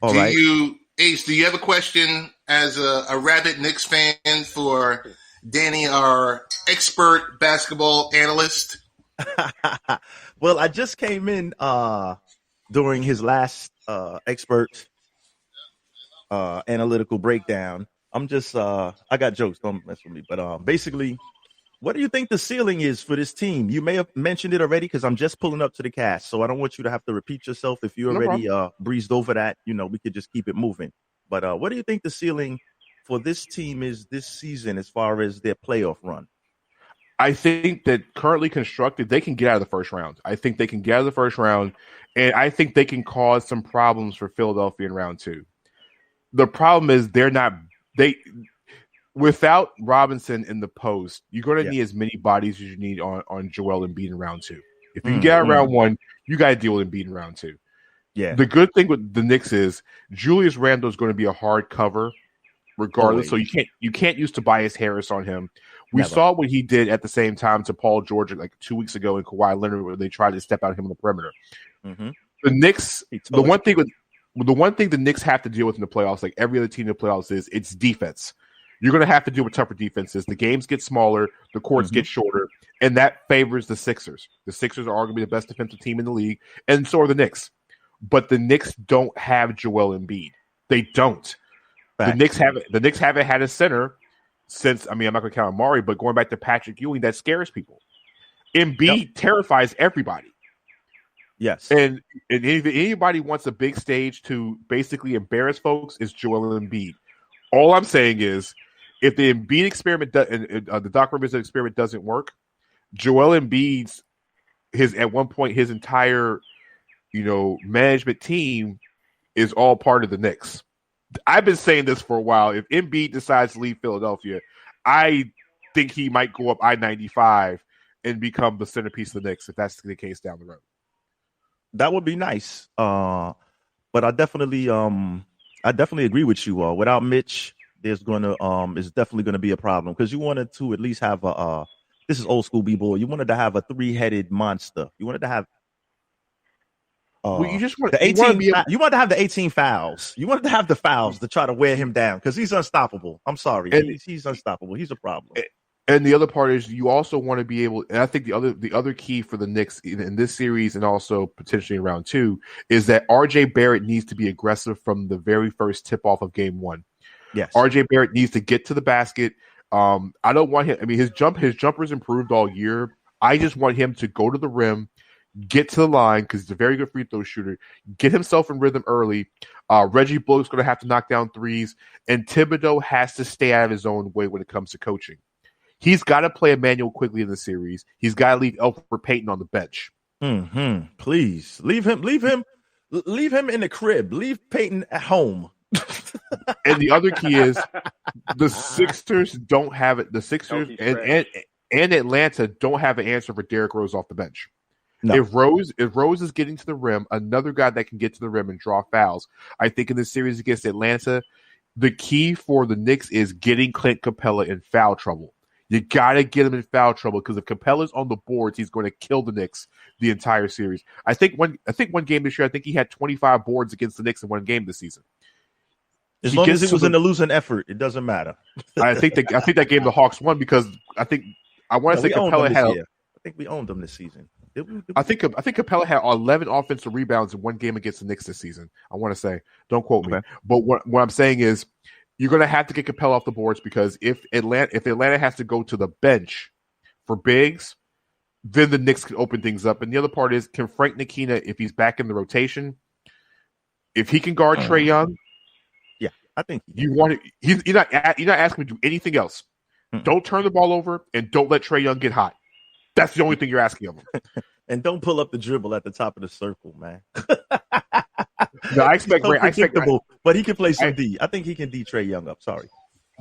Ace, do you have a question as a rabid Knicks fan for Danny, our expert basketball analyst? Well, I just came in during his last expert analytical breakdown. I'm just I got jokes, don't mess with me. But basically, what do you think the ceiling is for this team? You may have mentioned it already because I'm just pulling up to the cast, so I don't want you to have to repeat yourself. If you already breezed over that, we could just keep it moving. But what do you think the ceiling for this team is this season as far as their playoff run? I think that currently constructed, they can get out of the first round. I think they can get out of the first round, and I think they can cause some problems for Philadelphia in round 2. The problem is without Robinson in the post, you're going to need as many bodies as you need on Joel Embiid in round 2. If you can get out of round 1, you got to deal with Embiid in round 2. Yeah. The good thing with the Knicks is Julius Randle is going to be a hard cover regardless. So you can't use Tobias Harris on him. We saw what he did at the same time to Paul George like 2 weeks ago in Kawhi Leonard where they tried to step out of him on the perimeter. Mm-hmm. The Knicks, the one thing the Knicks have to deal with in the playoffs, like every other team in the playoffs, is it's defense. You're going to have to deal with tougher defenses. The games get smaller, the courts get shorter, and that favors the Sixers. The Sixers are arguably the best defensive team in the league, and so are the Knicks. But the Knicks don't have Joel Embiid. They don't. The Knicks haven't had a center since, I'm not going to count Amari, but going back to Patrick Ewing, that scares people. Embiid terrifies everybody. Yes. And if anybody wants a big stage to basically embarrass folks, it's Joel Embiid. All I'm saying is, if the Embiid experiment, the Doc Rivers experiment doesn't work, Joel Embiid's his entire management team is all part of the Knicks. I've been saying this for a while. If Embiid decides to leave Philadelphia, I think he might go up I-95 and become the centerpiece of the Knicks if that's the case down the road. That would be nice. But I definitely agree with you. Without Mitch, it's definitely gonna be a problem because you wanted to at least have this is old school B-boy. You wanted to have a 3-headed monster. You wanted to have you just want the 18. You wanted to have the 18 fouls. You wanted to have the fouls to try to wear him down because he's unstoppable. I'm sorry, he's unstoppable. He's a problem. And the other part is you also want to be able. And I think the other key for the Knicks in this series and also potentially in round 2 is that R.J. Barrett needs to be aggressive from the very first tip off of game 1. Yes, R.J. Barrett needs to get to the basket. I don't want him. I mean, his jumper's improved all year. I just want him to go to the rim, get to the line because he's a very good free throw shooter. Get himself in rhythm early. Reggie Bullock's going to have to knock down threes, and Thibodeau has to stay out of his own way when it comes to coaching. He's got to play Emmanuel quickly in the series. He's got to leave Elfrid Payton on the bench. Please leave him in the crib. Leave Payton at home. And the other key is the Sixers don't have it. The Sixers and Atlanta don't have an answer for Derrick Rose off the bench. No. If Rose is getting to the rim, another guy that can get to the rim and draw fouls. I think in this series against Atlanta, the key for the Knicks is getting Clint Capella in foul trouble. You got to get him in foul trouble because if Capella's on the boards, he's going to kill the Knicks the entire series. I think one game this year, I think he had 25 boards against the Knicks in one game this season. As long as it was in a losing effort, it doesn't matter. I think that game the Hawks won because I want to say Capella had. I think we owned them this season. I think Capella had 11 offensive rebounds in one game against the Knicks this season. I want to say, don't quote me, but what I'm saying is you're going to have to get Capella off the boards because if Atlanta has to go to the bench for bigs, then the Knicks can open things up. And the other part is, can Frank Ntilikina, if he's back in the rotation, if he can guard Trae Young, yeah, I think you want it. You're not asking him to do anything else. Don't turn the ball over and don't let Trae Young get hot. That's the only thing you're asking of him. And don't pull up the dribble at the top of the circle, man. No, I expect but he can play some D. I think he can D Trae Young up. Sorry.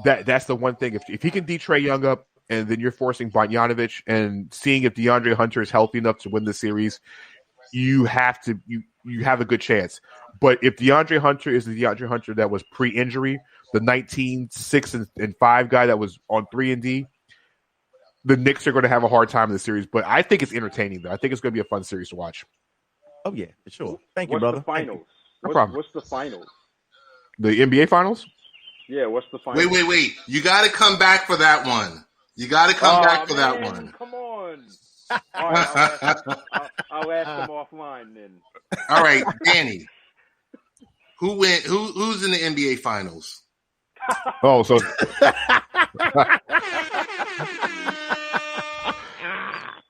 That's the one thing. If he can D Trae Young up, and then you're forcing Bogdanović and seeing if DeAndre Hunter is healthy enough to win the series, you have a good chance. But if DeAndre Hunter is the DeAndre Hunter that was pre-injury, the 19-6-5 guy that was on 3-and-D, the Knicks are going to have a hard time in the series. But I think it's entertaining, though. I think it's going to be a fun series to watch. Oh, yeah, for sure. Thank you, brother. What's the finals? No problem. What's the finals? The NBA finals? Yeah, what's the finals? Wait. You got to come back for that one. You got to come back for that one. Come on. All right, I'll ask them offline then. All right, Danny. Who's in the NBA finals? Oh, so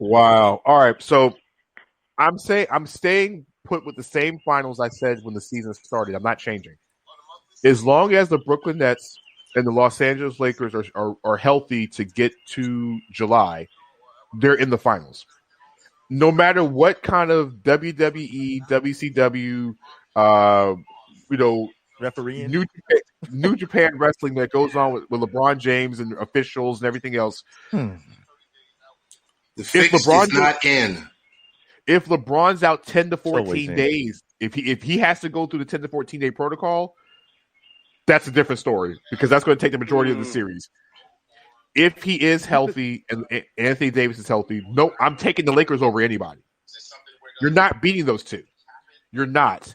wow. All right, so I'm staying put with the same finals I said when the season started. I'm not changing. As long as the Brooklyn Nets and the Los Angeles Lakers are healthy to get to July, they're in the finals. No matter what kind of WWE, WCW, refereeing, New Japan wrestling that goes on with LeBron James and officials and everything else. The fix is not in. If LeBron's out 10 to 14 days, if he has to go through the 10 to 14 day protocol, that's a different story because that's going to take the majority of the series. If he is healthy and Anthony Davis is healthy, no, I'm taking the Lakers over anybody. You're not beating those two. You're not.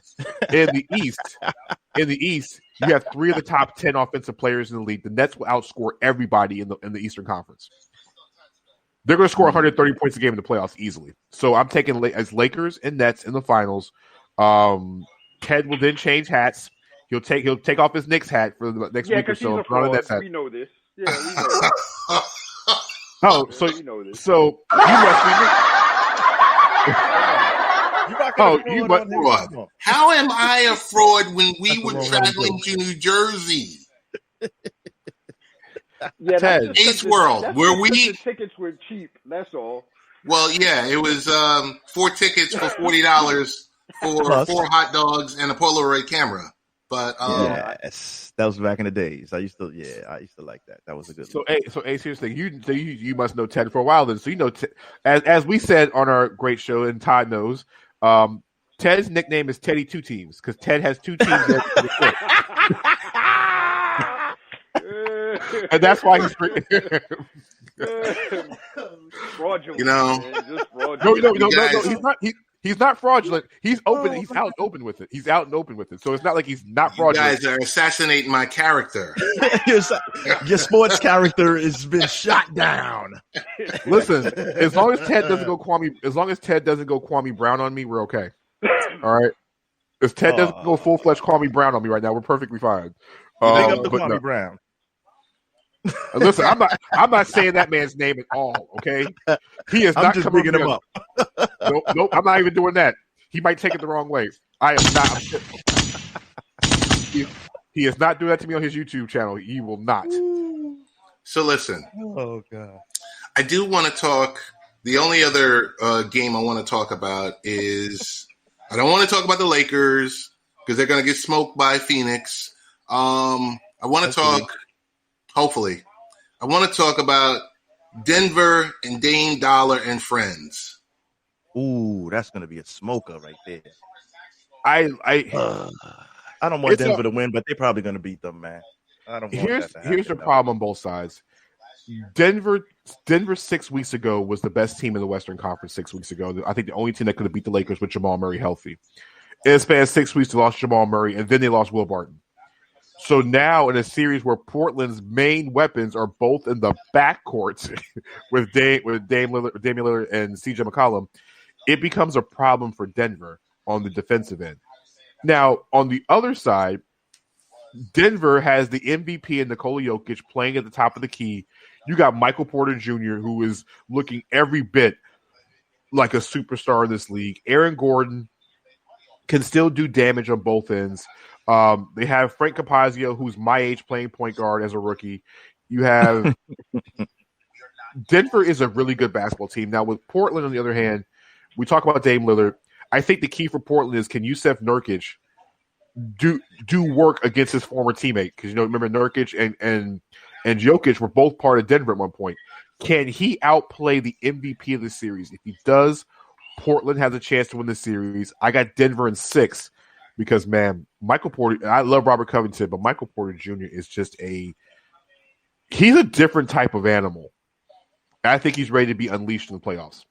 In the East, you have 3 of the top 10 offensive players in the league. The Nets will outscore everybody in the Eastern Conference. They're going to score 130 points a game in the playoffs easily. So I'm taking as Lakers and Nets in the finals. Ted will then change hats. He'll take off his Knicks hat for the next week or so. We know this. Yeah, we know this. Oh, so we know this. So you must be. You must fraud. How am I a fraud when we were traveling to New Jersey? Yeah, Ted. Ace World, where the tickets were cheap. That's all. Well, yeah, it was 4 tickets for $40 for Plus. 4 hot dogs and a Polaroid camera. But yes, that was back in the days. I used to like that. That was a good. So Ace, here's the thing. You must know Ted for a while then. So you know, as we said on our great show, and Todd knows, Ted's nickname is Teddy Two Teams because Ted has 2 teams. And that's why he's fraudulent. You know, man, just fraudulent. No. He's not fraudulent. He's open. He's out and open with it. He's out and open with it. So it's not like he's not fraudulent. You guys are assassinating my character. Your sports character has been shot down. Listen, as long as Ted doesn't go Kwame Brown on me, we're okay. All right. If Ted doesn't go full-fledged Kwame Brown on me right now, we're perfectly fine. Big up to Kwame Brown. Listen, I'm not saying that man's name at all. Okay, he is not just coming bringing him up. Nope, I'm not even doing that. He might take it the wrong way. I am not. He is not doing that to me on his YouTube channel. He will not. So listen. Oh God. I do want to talk. The only other game I want to talk about is I don't want to talk about the Lakers because they're going to get smoked by Phoenix. I want to talk. Hopefully, I want to talk about Denver and Dame Dollar and friends. Ooh, that's going to be a smoker right there. I don't want Denver to win, but they're probably going to beat them, man. I don't want that to happen. Here's the problem on both sides. Denver 6 weeks ago was the best team in the Western Conference 6 weeks ago. I think the only team that could have beat the Lakers with Jamal Murray healthy. In the span of 6 weeks, they lost Jamal Murray, and then they lost Will Barton. So now in a series where Portland's main weapons are both in the backcourt with Damian Lillard and CJ McCollum, it becomes a problem for Denver on the defensive end. Now, on the other side, Denver has the MVP and Nikola Jokic playing at the top of the key. You got Michael Porter Jr., who is looking every bit like a superstar in this league. Aaron Gordon can still do damage on both ends. They have Frank Capazio, who's my age, playing point guard as a rookie. You have Denver is a really good basketball team. Now, with Portland, on the other hand, we talk about Dame Lillard. I think the key for Portland is can Yusuf Nurkic do work against his former teammate? Because, remember Nurkic and Jokic were both part of Denver at one point. Can he outplay the MVP of the series? If he does, Portland has a chance to win the series. I got Denver in 6. Because, man, Michael Porter, I love Robert Covington, but Michael Porter Jr. is just he's a different type of animal. I think he's ready to be unleashed in the playoffs.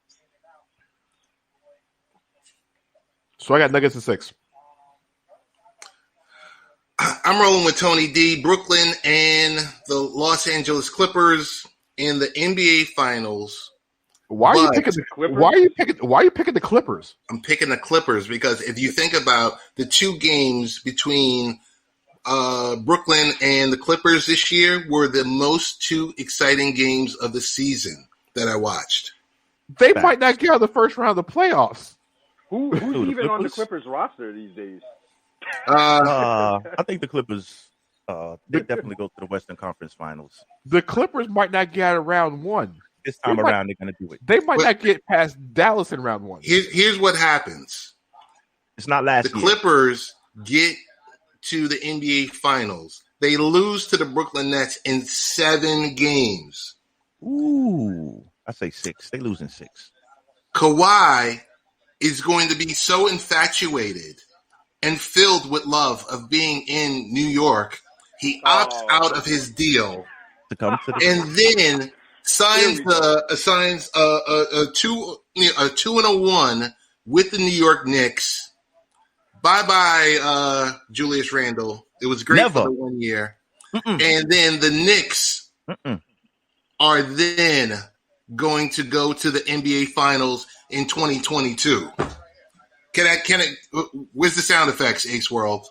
So I got Nuggets in 6. I'm rolling with Tony D. Brooklyn and the Los Angeles Clippers in the NBA Finals. Why are you picking the Clippers? Why are you picking the Clippers? I'm picking the Clippers because if you think about the 2 games between Brooklyn and the Clippers this year were the most 2 exciting games of the season that I watched. They might not get out of the first round of the playoffs. Who's even on the Clippers roster these days? I think the Clippers they definitely go to the Western Conference Finals. The Clippers might not get out of round 1. This time around, they're going to do it. They might not get past Dallas in round 1. Here's what happens. It's not last year. The Clippers get to the NBA Finals. They lose to the Brooklyn Nets in 7 games. Ooh, I say 6. They lose in 6. Kawhi is going to be so infatuated and filled with love of being in New York, he opts out of his deal to come to and then signs a 2-1 with the New York Knicks. Bye, Julius Randle. It was great for the 1 year. And then the Knicks are then going to go to the NBA Finals in 2022. Where's the sound effects, Ace World?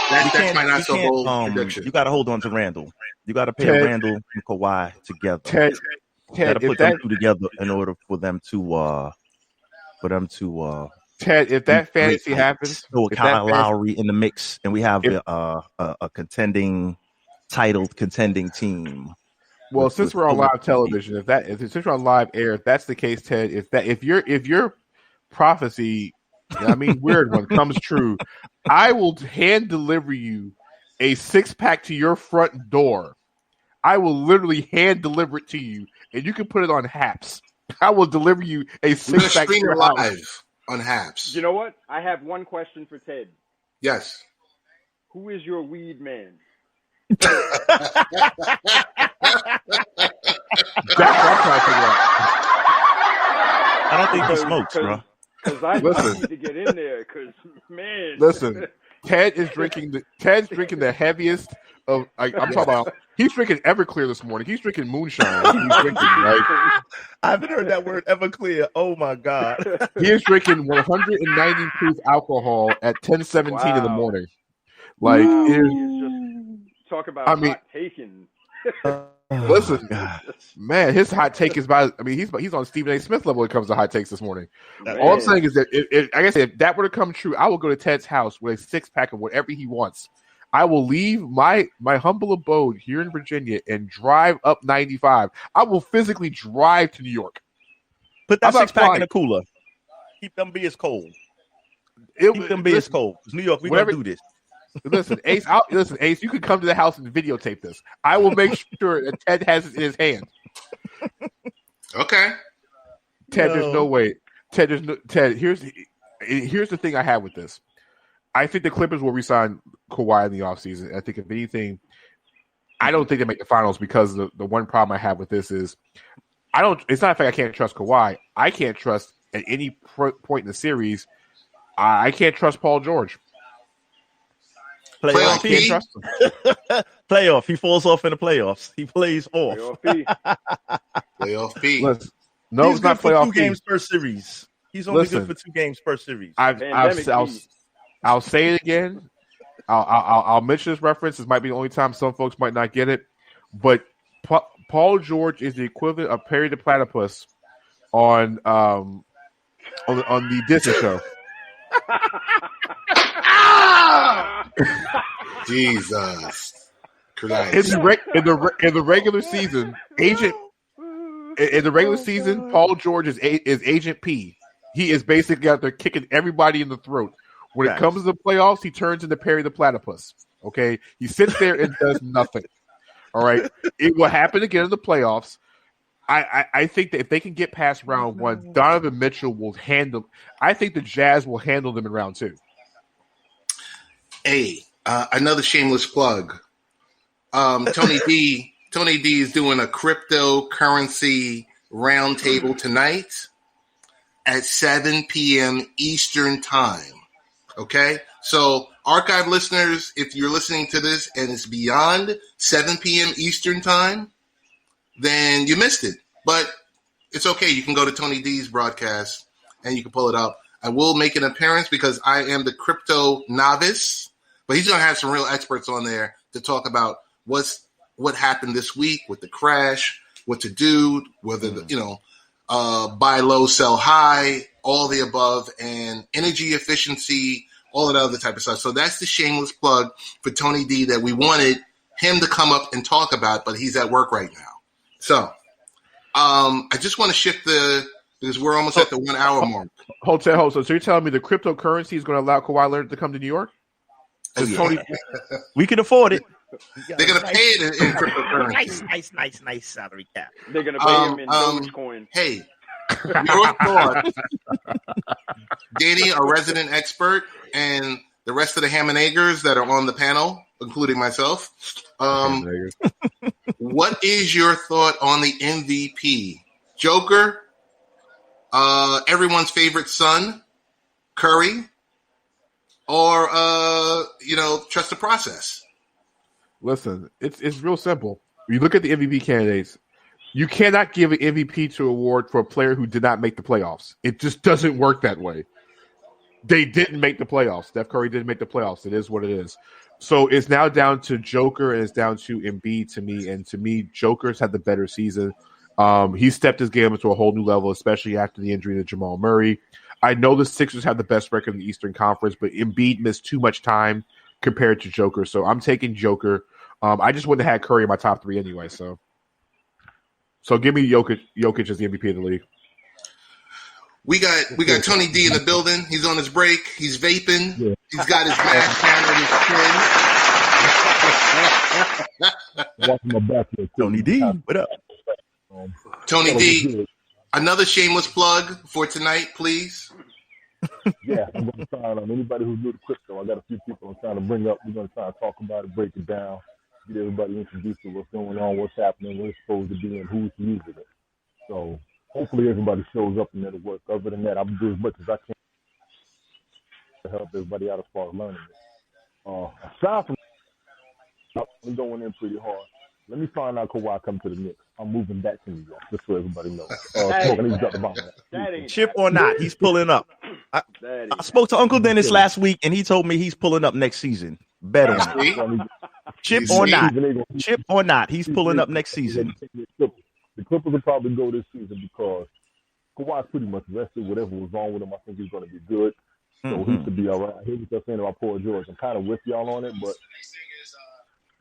That's my not so bold prediction. You got to hold on to Randall. You got to pair Randall and Kawhi together. Ted, got to put them 2 together in order for them to Ted, if that fantasy happens, so Kyle Lowry in the mix, and we have a contending team. Well, since we're on live television, since we're on live air, if that's the case, Ted, if your prophecy, I mean weird one, comes true, I will hand deliver you a 6-pack to your front door. I will literally hand deliver it to you, and you can put it on Haps. I will deliver you a 6-pack to your house. Live on Haps. You know what? I have one question for Ted. Yes. Who is your weed man? That's what I'm trying to figure out. I don't think he smokes, bro. Because I need to get in there. Because man, listen, Ted's drinking the heaviest of. I'm talking about. He's drinking Everclear this morning. He's drinking moonshine. He's drinking, I haven't heard that word Everclear. Oh my god. He is drinking 190 proof alcohol at 10:17 in the morning. Like, talk about hot taking. Listen, man, his hot take is by. I mean, he's on Stephen A. Smith level when it comes to hot takes this morning. Man. All I'm saying is that if that were to come true, I will go to Ted's house with a 6-pack of whatever he wants. I will leave my humble abode here in Virginia and drive up 95. I will physically drive to New York. Put that 6-pack in the cooler. Keep them beers cold. Keep them beers cold. New York, we gonna do this. Listen, Ace. Ace. You can come to the house and videotape this. I will make sure that Ted has it in his hand. Okay. Ted, there's no way. Ted. Here's the thing I have with this. I think the Clippers will re-sign Kawhi in the offseason. I think if anything, I don't think they make the finals because the one problem I have with this is it's not a fact I can't trust Kawhi. I can't trust at any point in the series. I can't trust Paul George. Playoff I can't trust him. Playoff. He falls off in the playoffs. He plays off. Playoff P. No, it's not playoff 2 games per series. He's only good for 2 games per series. I'll say it again. I'll mention this reference. This might be the only time some folks might not get it. But Paul George is the equivalent of Perry the Platypus on the Disney show. Jesus In Christ. the regular season, Paul George is Agent P. He is basically out there kicking everybody in the throat. When it comes to the playoffs, he turns into Perry the Platypus. Okay, he sits there and does nothing. All right, it will happen again in the playoffs. I think that if they can get past round 1, Donovan Mitchell will handle. I think the Jazz will handle them in round 2. Hey, another shameless plug. Tony D is doing a cryptocurrency roundtable tonight at 7 p.m. Eastern time. Okay, so archive listeners, if you're listening to this and it's beyond 7 p.m. Eastern time, then you missed it. But it's okay. You can go to Tony D's broadcast and you can pull it up. I will make an appearance because I am the crypto novice, but he's going to have some real experts on there to talk about what happened this week with the crash, what to do, whether buy low, sell high, all the above, and energy efficiency, all of that other type of stuff. So that's the shameless plug for Tony D that we wanted him to come up and talk about, but he's at work right now. So I just want to shift because we're almost at the 1 hour mark. Hold on. So you're telling me the cryptocurrency is going to allow Kawhi Leonard to come to New York? Yeah. We can afford it. They're going to pay it in cryptocurrency. Nice salary cap. They're going to pay him in Dogecoin. Hey, your thoughts, Danny, our resident expert, and the rest of the ham and eggers that are on the panel, including myself. What is your thought on the MVP? Joker, everyone's favorite son, Curry, or trust the process? Listen, it's real simple. You look at the MVP candidates. You cannot give an MVP to award for a player who did not make the playoffs. It just doesn't work that way. They didn't make the playoffs. Steph Curry didn't make the playoffs. It is what it is. So it's now down to Joker and it's down to Embiid to me. And to me, Joker's had the better season. He stepped his game into a whole new level, especially after the injury to Jamal Murray. I know the Sixers have the best record in the Eastern Conference, but Embiid missed too much time compared to Joker. So I'm taking Joker. I just wouldn't have had Curry in my top 3 anyway. So So give me Jokic. Jokic as the MVP of the league. We got Tony D in the building. He's on his break. He's vaping. Yeah. He's got his mask down on his chin. Tony D, what up? Tony D, another shameless plug for tonight, please. Yeah, I'm going to try on anybody who's new to crypto. I got a few people I'm trying to bring up. We're going to try to talk about it, break it down, get everybody introduced to what's going on, what's happening, where it's supposed to be, and who's using it. So hopefully everybody shows up and it'll work. Other than that, I'll do as much as I can to help everybody out as far as learning it. Aside from I'm going in pretty hard. Let me find out Kawhi come to the Knicks. I'm moving back to New York, just so everybody knows. Chip or not, he's pulling up. I spoke to Uncle Dennis last week, and he told me he's pulling up next season. Bet on it. Chip or not, he's pulling up next season. The Clippers will probably go this season because Kawhi's pretty much rested. Whatever was wrong with him, I think he's going to be good. So he should be all right. I hear what you're saying about Paul George. I'm kind of with y'all on it, but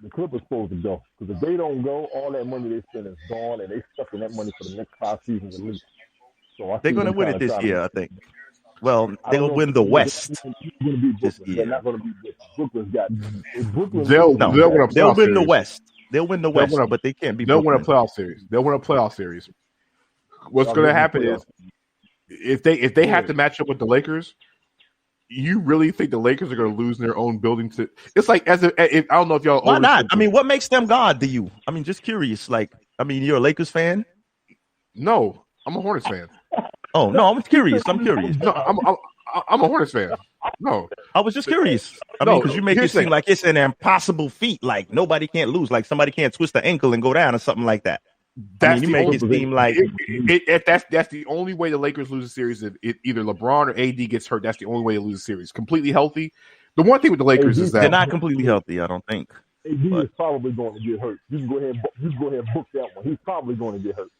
the Clippers supposed to go. Because if they don't go, all that money they spend is gone, and they stuck in that money for the next 5 seasons at least. So they're going to win it this year, I think. Well, they'll win the West this year. They're not going to be Brooklyn's got. They'll win the West. They'll win the West, but they can't be. They'll win a playoff series. What's going to happen is if they have to match up with the Lakers, you really think the Lakers are going to lose in their own building? It's like I don't know if y'all. Why not? I mean, what makes them God to you? I mean, just curious. Like, I mean, you're a Lakers fan? No, I'm a Hornets fan. Oh no, I'm curious. No, I'm a Hornets fan. No, I was just curious. I mean, because you make it seem like it's an impossible feat. Like nobody can't lose. Like somebody can't twist the ankle and go down or something like that. You make it seem like that's the only way the Lakers lose a series. If either LeBron or AD gets hurt, that's the only way to lose a series. Completely healthy. The one thing with the Lakers is that they're not completely healthy. I don't think. AD is probably going to get hurt. You can go ahead and book that one. He's probably going to get hurt.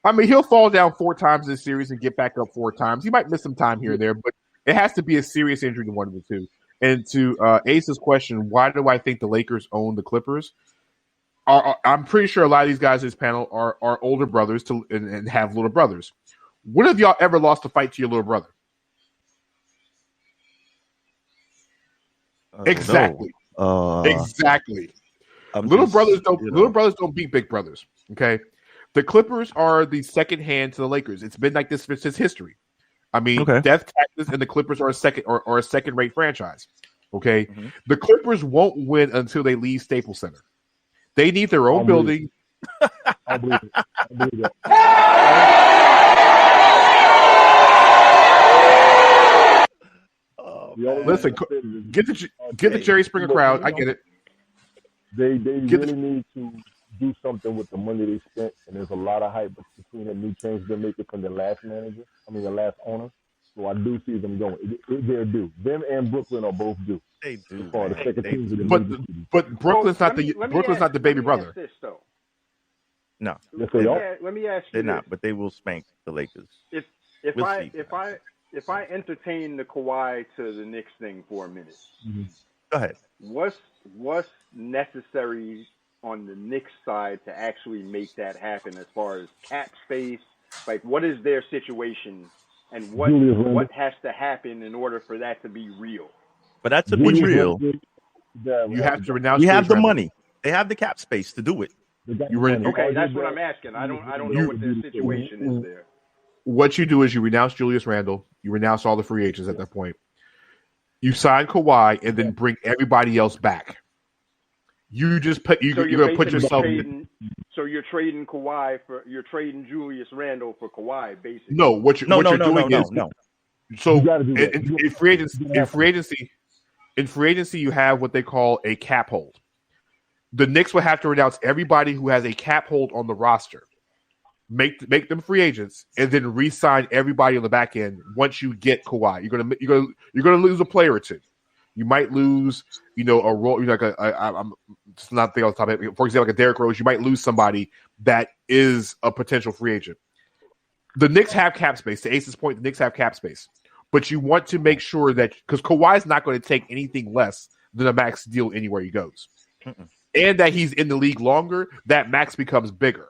I mean, he'll fall down 4 times this series and get back up 4 times. He might miss some time here or there, but it has to be a serious injury to one of the two. And to Ace's question, why do I think the Lakers own the Clippers? I'm pretty sure a lot of these guys in this panel are older brothers and have little brothers. When have y'all ever lost a fight to your little brother? Exactly. Exactly. Little brothers don't beat big brothers. Okay. The Clippers are the second hand to the Lakers. It's been like this since history. I mean, Death Taxes and the Clippers are a second rate franchise. Okay. Mm-hmm. The Clippers won't win until they leave Staples Center. They need their own building. I believe it. Listen, get the Jerry Springer crowd. I get it. They really need to do something with the money they spent, and there's a lot of hype between the new change they're making from the last owner. So I do see them going. They're due. Them and Brooklyn are both due. They do. But Brooklyn's not the baby brother. No. Yes, they are. Let me ask you. They're not, but they will spank the Lakers. If I entertain the Kawhi to the Knicks thing for a minute, go ahead. What's necessary on the Knicks side to actually make that happen as far as cap space? Like, what is their situation, and what has to happen in order for that to be real? But that's to be real. You have to renounce. You have the money. They have the cap space to do it. Okay, that's what I'm asking. I don't know what their situation is there. What you do is you renounce Julius Randle. You renounce all the free agents at that point. You sign Kawhi and then bring everybody else back. You just put you're going to put yourself. So you're trading Kawhi you're trading Julius Randle for Kawhi, basically. No, what you're doing is. So in free agency, you have what they call a cap hold. The Knicks will have to renounce everybody who has a cap hold on the roster, make them free agents, and then re-sign everybody on the back end. Once you get Kawhi, you're gonna lose a player or two. You might lose, a role. I'm just not thinking off the top of it. For example, like a Derrick Rose, you might lose somebody that is a potential free agent. The Knicks have cap space. To Ace's point, the Knicks have cap space, but you want to make sure that because Kawhi's not going to take anything less than a max deal anywhere he goes. And that he's in the league longer, that max becomes bigger.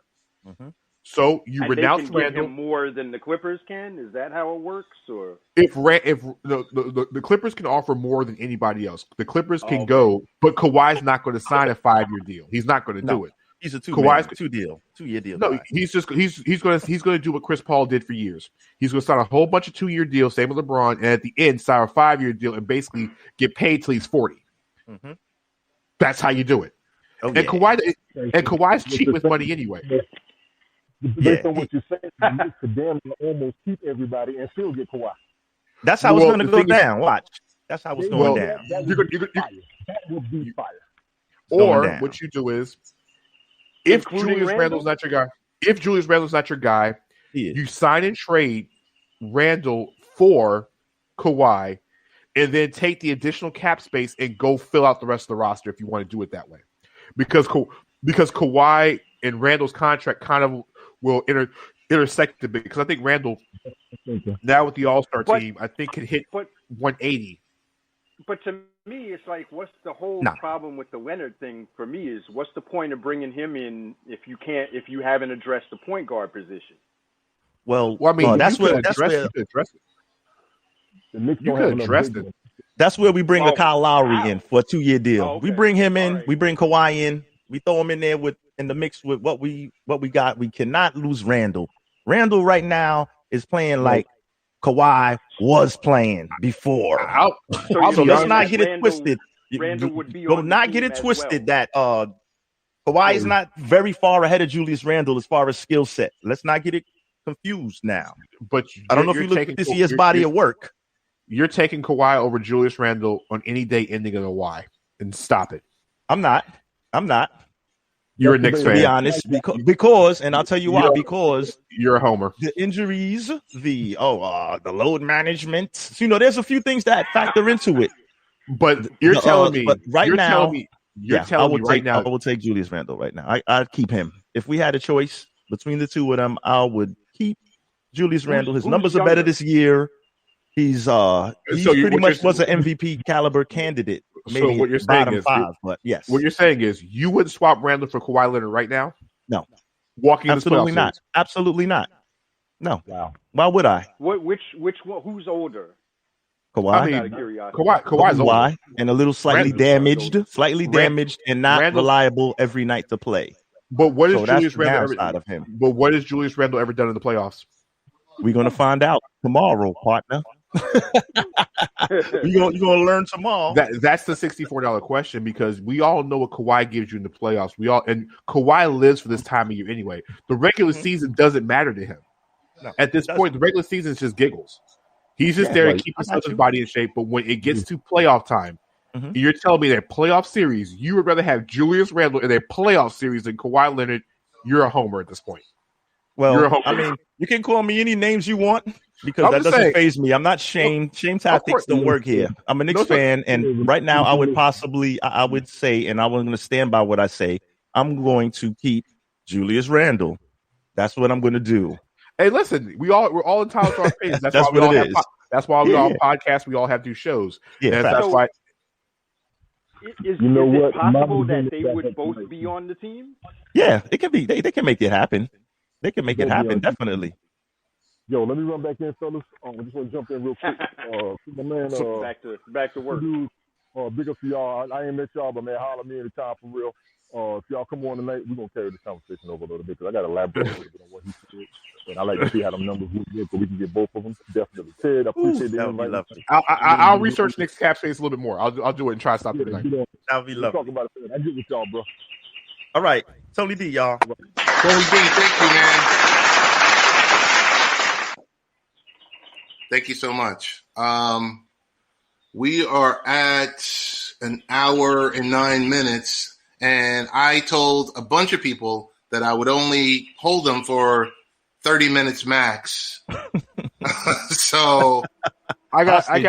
So you and renounce they can Randall give him more than the Clippers can. Is that how it works? Or if the Clippers can offer more than anybody else, the Clippers can okay. go, but Kawhi's not going to sign a 5-year deal. He's not going to do it. He's a 2-year deal. No, guy. he's going to do what Chris Paul did for years. He's going to sign a whole bunch of 2-year deals, same with LeBron, and at the end sign a 5-year deal and basically get paid till he's 40. Mm-hmm. That's how you do it. Oh, and yeah. Kawhi's cheap with money anyway. Based on what you're saying, the Knicks could damn near almost keep everybody and still get Kawhi. That's how it's going to go down. Watch. That's how it's going down. That would be fire. Or what you do is, if Julius Randle's not your guy, you sign and trade Randle for Kawhi, and then take the additional cap space and go fill out the rest of the roster if you want to do it that way. Because Kawhi and Randle's contract kind of will intersect a bit. Because I think Randle, now with the All-Star team, I think can hit 180. But to me, it's like, what's the whole problem with the Leonard thing? For me, is what's the point of bringing him in if you haven't addressed the point guard position? Well, I mean, that's where you could address it. You could address it. That's where we bring a Kyle Lowry in for a 2-year deal. Oh, okay. We bring him in. Right. We bring Kawhi in. We throw him in there in the mix with what we got. We cannot lose Randle. Randle right now is playing like Kawhi was playing before. So let's not get it twisted. Randle would be do not get it twisted that Kawhi is not very far ahead of Julius Randle as far as skill set. Let's not get it confused now. But I don't know if you look to see his body of work. You're taking Kawhi over Julius Randle on any day ending in a Y, and stop it. I'm not. You're a Knicks fan. To be honest, because, and I'll tell you why. Because you're a homer. The injuries, the load management. So, there's a few things that factor into it. But you're telling me right now. I will take Julius Randle right now. I'd keep him. If we had a choice between the two of them, I would keep Julius Randle. His numbers are better this year. He's pretty much was an MVP caliber candidate. Maybe so what you're saying bottom is, 5, but yes. What you're saying is you wouldn't swap Randle for Kawhi Leonard right now? No. Absolutely not. Series? Absolutely not. No. Wow. Why would I? Which one? Who's older? Kawhi. I mean, Kawhi's older. And a little slightly damaged, and not reliable every night to play. But what is Julius Randle out of him? But what has Julius Randle ever done in the playoffs? We're gonna find out tomorrow, partner. You're gonna learn tomorrow. That's the $64 question, because we all know what Kawhi gives you in the playoffs. And Kawhi lives for this time of year anyway. The regular season doesn't matter to him. No, at this point, the regular season is just giggles. He's just there to keep his body in shape. But when it gets to playoff time, you're telling me that playoff series, you would rather have Julius Randle in a playoff series than Kawhi Leonard. You're a homer at this point. Well, I mean, you can call me any names you want, because that doesn't faze me. I'm not Shane. Shame tactics don't work here. I'm a Knicks fan, and right now I would say, and I'm going to stand by what I say, I'm going to keep Julius Randle. That's what I'm going to do. Hey, listen, we're all entitled to our opinions. That's why what it is. That's why we all podcasts. We all have to do shows. Yeah, that's why. Is it possible that they would both be on the team? Yeah, it can be. They can make it happen. They can make it happen, definitely. Yo, let me run back in, fellas. I just want to jump in real quick. My man, back to work. Big up to y'all. I ain't met y'all, but man, holler me anytime for real. If y'all come on tonight, we're going to carry this conversation over a little bit, because I got to elaborate a little bit on what he said. And I like to see how them numbers look good, so we can get both of them. Definitely. Ted, I appreciate the invite. I'll research Knicks cap space a little bit more. I'll do it and try to stop it tonight. That would be lovely. Talk about it. I get with y'all, bro. All right. Tony D, y'all. Tony D, thank you, man. Thank you so much. We are at an hour and 9 minutes, and I told a bunch of people that I would only hold them for 30 minutes max. So I got a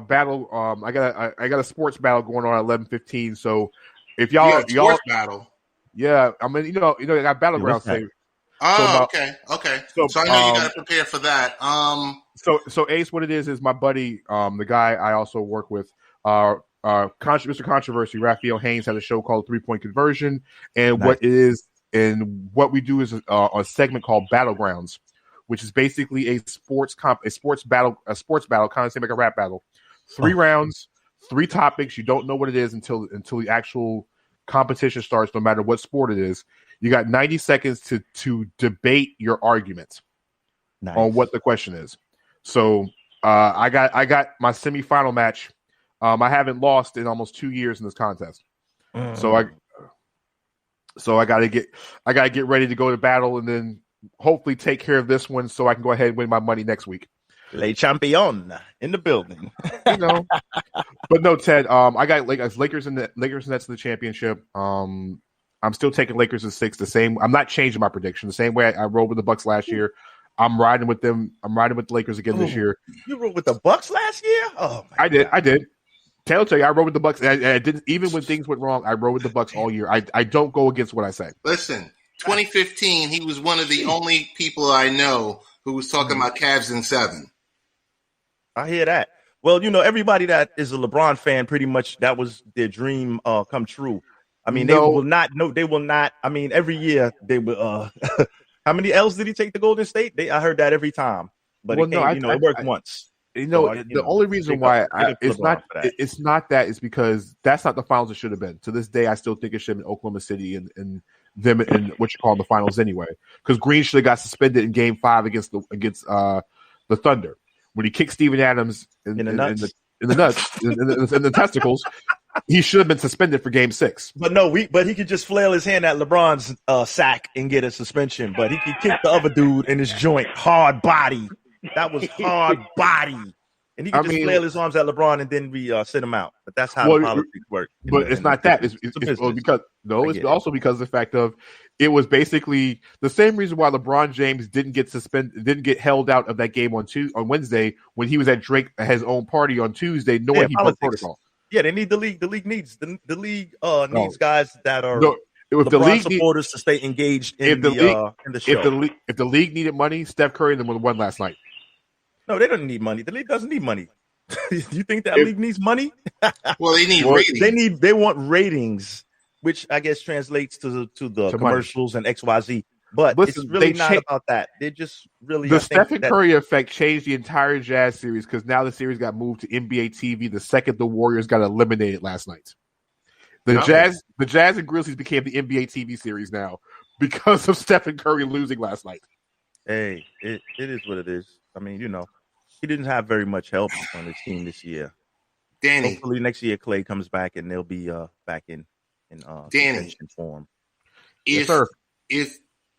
battle. I got a sports battle going on at 11:15. So if y'all battle, yeah, I mean, I got battleground saved. Oh, okay. So I know you got to prepare for that. So Ace, what it is my buddy, the guy I also work with, Mr. Controversy, Raphael Haynes, had a show called 3 Point Conversion, and nice. What it is and what we do is a segment called Battlegrounds, which is basically a sports battle, kind of same like a rap battle. 3 rounds, 3 topics. You don't know what it is until the actual competition starts, no matter what sport it is. You got 90 seconds to debate your argument on what the question is. So I got my semifinal match. I haven't lost in almost 2 years in this contest. So I gotta get ready to go to battle and then hopefully take care of this one so I can go ahead and win my money next week. Le champion in the building. But no, Ted. I got Lakers and Nets in the championship. I'm still taking Lakers in 6. The same. I'm not changing my prediction. The same way I rolled with the Bucks last year. I'm riding with them. I'm riding with the Lakers again this year. You rode with the Bucks last year? Oh, I did. Taylor tell you, I rode with the Bucks. I didn't, even when things went wrong, I rode with the Bucks all year. I don't go against what I say. Listen, 2015, he was one of the only people I know who was talking about Cavs in 7. I hear that. Well, everybody that is a LeBron fan, pretty much that was their dream come true. I mean, they will not. I mean, every year they will. How many L's did he take to Golden State? I heard that every time, but it worked once. The only reason why it's not that is because that's not the finals it should have been. To this day, I still think it should have been Oklahoma City and them in what you call the finals anyway. Because Green should have got suspended in Game 5 against the Thunder when he kicked Steven Adams in the nuts in the testicles. He should have been suspended for Game 6. But he could just flail his hand at LeBron's sack and get a suspension. But he could kick the other dude in his joint, hard body. That was hard body. And he could just flail his arms at LeBron and then we sit him out. But that's how politics work. But it's not that. It's also because of the fact of it was basically the same reason why LeBron James didn't get held out of that game on Wednesday when he was at Drake at his own party on Tuesday, knowing he broke protocol. Yeah, they need the league. The league needs needs guys that are if the league supporters to stay engaged in the show. If the league needed money, Steph Curry and them would have won last night. No, they don't need money. The league doesn't need money. You think that league needs money? Well, they need ratings. They want ratings, which I guess translates to commercials money. And XYZ. But listen, it's really not about that. They just really the Stephen Curry effect changed the entire Jazz series because now the series got moved to NBA TV the second the Warriors got eliminated last night. The Jazz and Grizzlies became the NBA TV series now because of Stephen Curry losing last night. Hey, it is what it is. I mean, he didn't have very much help on his team this year. Danny, hopefully next year Clay comes back and they'll be back in form. If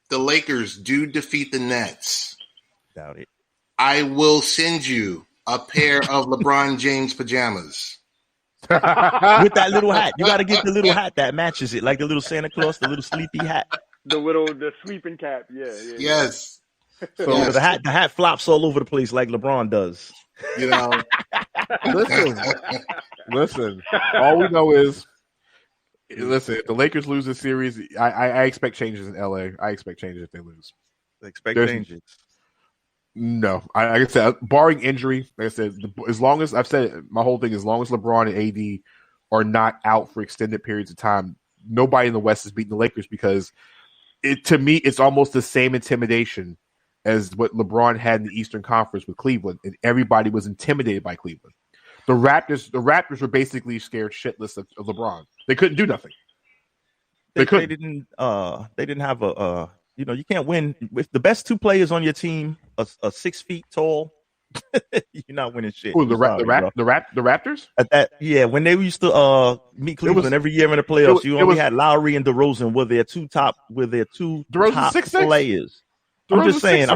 the Lakers do defeat the Nets, doubt it, I will send you a pair of LeBron James pajamas with that little hat. You got to get the little hat that matches it, like the little Santa Claus, the little sleepy hat, the sleeping cap. Yeah. Yes. So the hat flops all over the place like LeBron does. Listen. All we know is, if the Lakers lose this series, I expect changes in LA. I expect changes if they lose. Changes. No, like I said, barring injury, like I said, as long as I've said my whole thing, as long as LeBron and AD are not out for extended periods of time, nobody in the West is beating the Lakers because to me, it's almost the same intimidation as what LeBron had in the Eastern Conference with Cleveland, and everybody was intimidated by Cleveland. The Raptors were basically scared shitless of LeBron. They couldn't do nothing. They didn't have a you can't win with the best 2 players on your team are 6 feet tall. You're not winning shit. Ooh, the Raptors? When they used to meet Cleveland every year in the playoffs, you only had Lowry and DeRozan were their two top players. I'm just saying.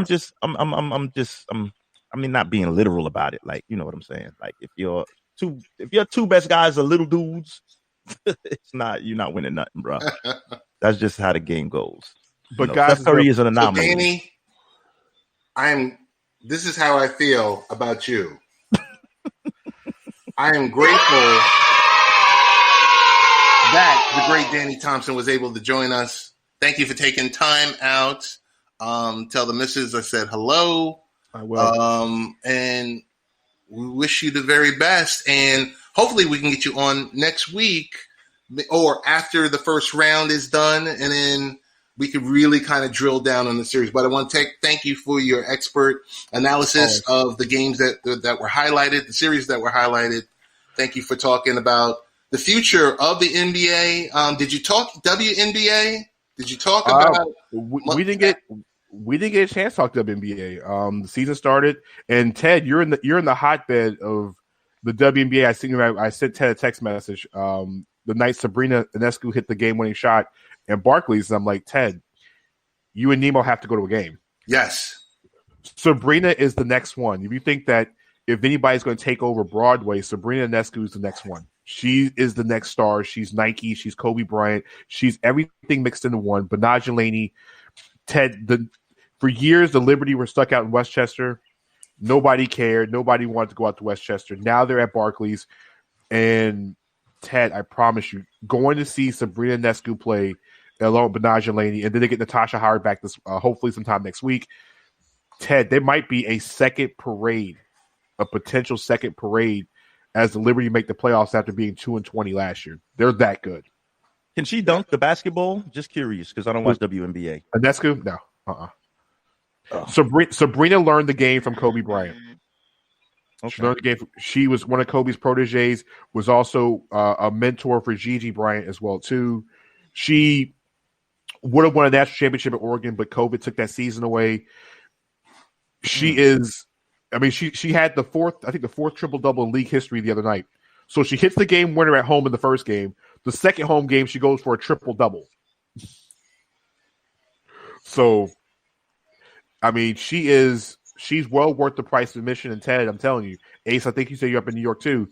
I'm not being literal about it. Like, you know what I'm saying? Like, if your 2 best guys are little dudes, you're not winning nothing, bro. That's just how the game goes. But guys, Steph Curry is an anomaly. So Danny, this is how I feel about you. I am grateful that the great Danny Thompson was able to join us. Thank you for taking time out. Tell the missus I said hello. I will. And we wish you the very best. And hopefully we can get you on next week or after the first round is done. And then we could really kind of drill down on the series. But I want to thank you for your expert analysis of the games that were highlighted, the series that were highlighted. Thank you for talking about the future of the NBA. Did you talk WNBA? Did you talk about? We didn't get a chance to talk WNBA. The season started, and Ted, you're in the hotbed of the WNBA. I sent Ted a text message the night Sabrina Ionescu hit the game-winning shot in Barclays, and I'm like, Ted, you and Nemo have to go to a game. Yes. Sabrina is the next one. If you think that if anybody's going to take over Broadway, Sabrina Ionescu is the next one. She is the next star. She's Nike. She's Kobe Bryant. She's everything mixed into one. Bernard Delaney, Ted, for years, the Liberty were stuck out in Westchester. Nobody cared. Nobody wanted to go out to Westchester. Now they're at Barclays. And Ted, I promise you, going to see Sabrina Ionescu play along with Bernard Delaney, and then they get Natasha Howard back this hopefully sometime next week. Ted, there might be a potential second parade as the Liberty make the playoffs after being 2-20 last year. They're that good. Can she dunk the basketball? Just curious because I don't watch WNBA. Ionescu? No. Sabrina learned the game from Kobe Bryant. Okay. She learned the game. She was one of Kobe's proteges, was also a mentor for Gigi Bryant as well, too. She would have won a national championship at Oregon, but COVID took that season away. She had the fourth triple-double in league history the other night. So she hits the game winner at home in the first game. The second home game, she goes for a triple-double. So, she's well worth the price of admission. And Ted, I'm telling you, Ace, I think you said you're up in New York too.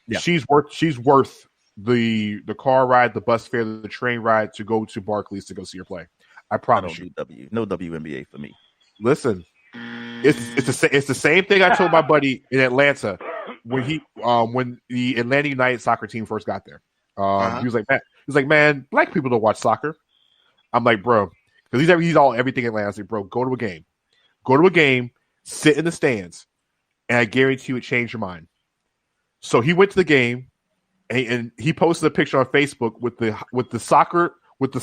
Yeah. She's worth the car ride, the bus fare, the train ride to go to Barclays to go see her play. I promise you. No WNBA for me. Listen, it's the same thing I told my buddy in Atlanta when the Atlanta United soccer team first got there. He was like, man, black people don't watch soccer. I'm like, bro, because he's all everything Atlanta. I was like, bro, go to a game, sit in the stands, and I guarantee you it changed your mind. So he went to the game, and he posted a picture on Facebook with the soccer. What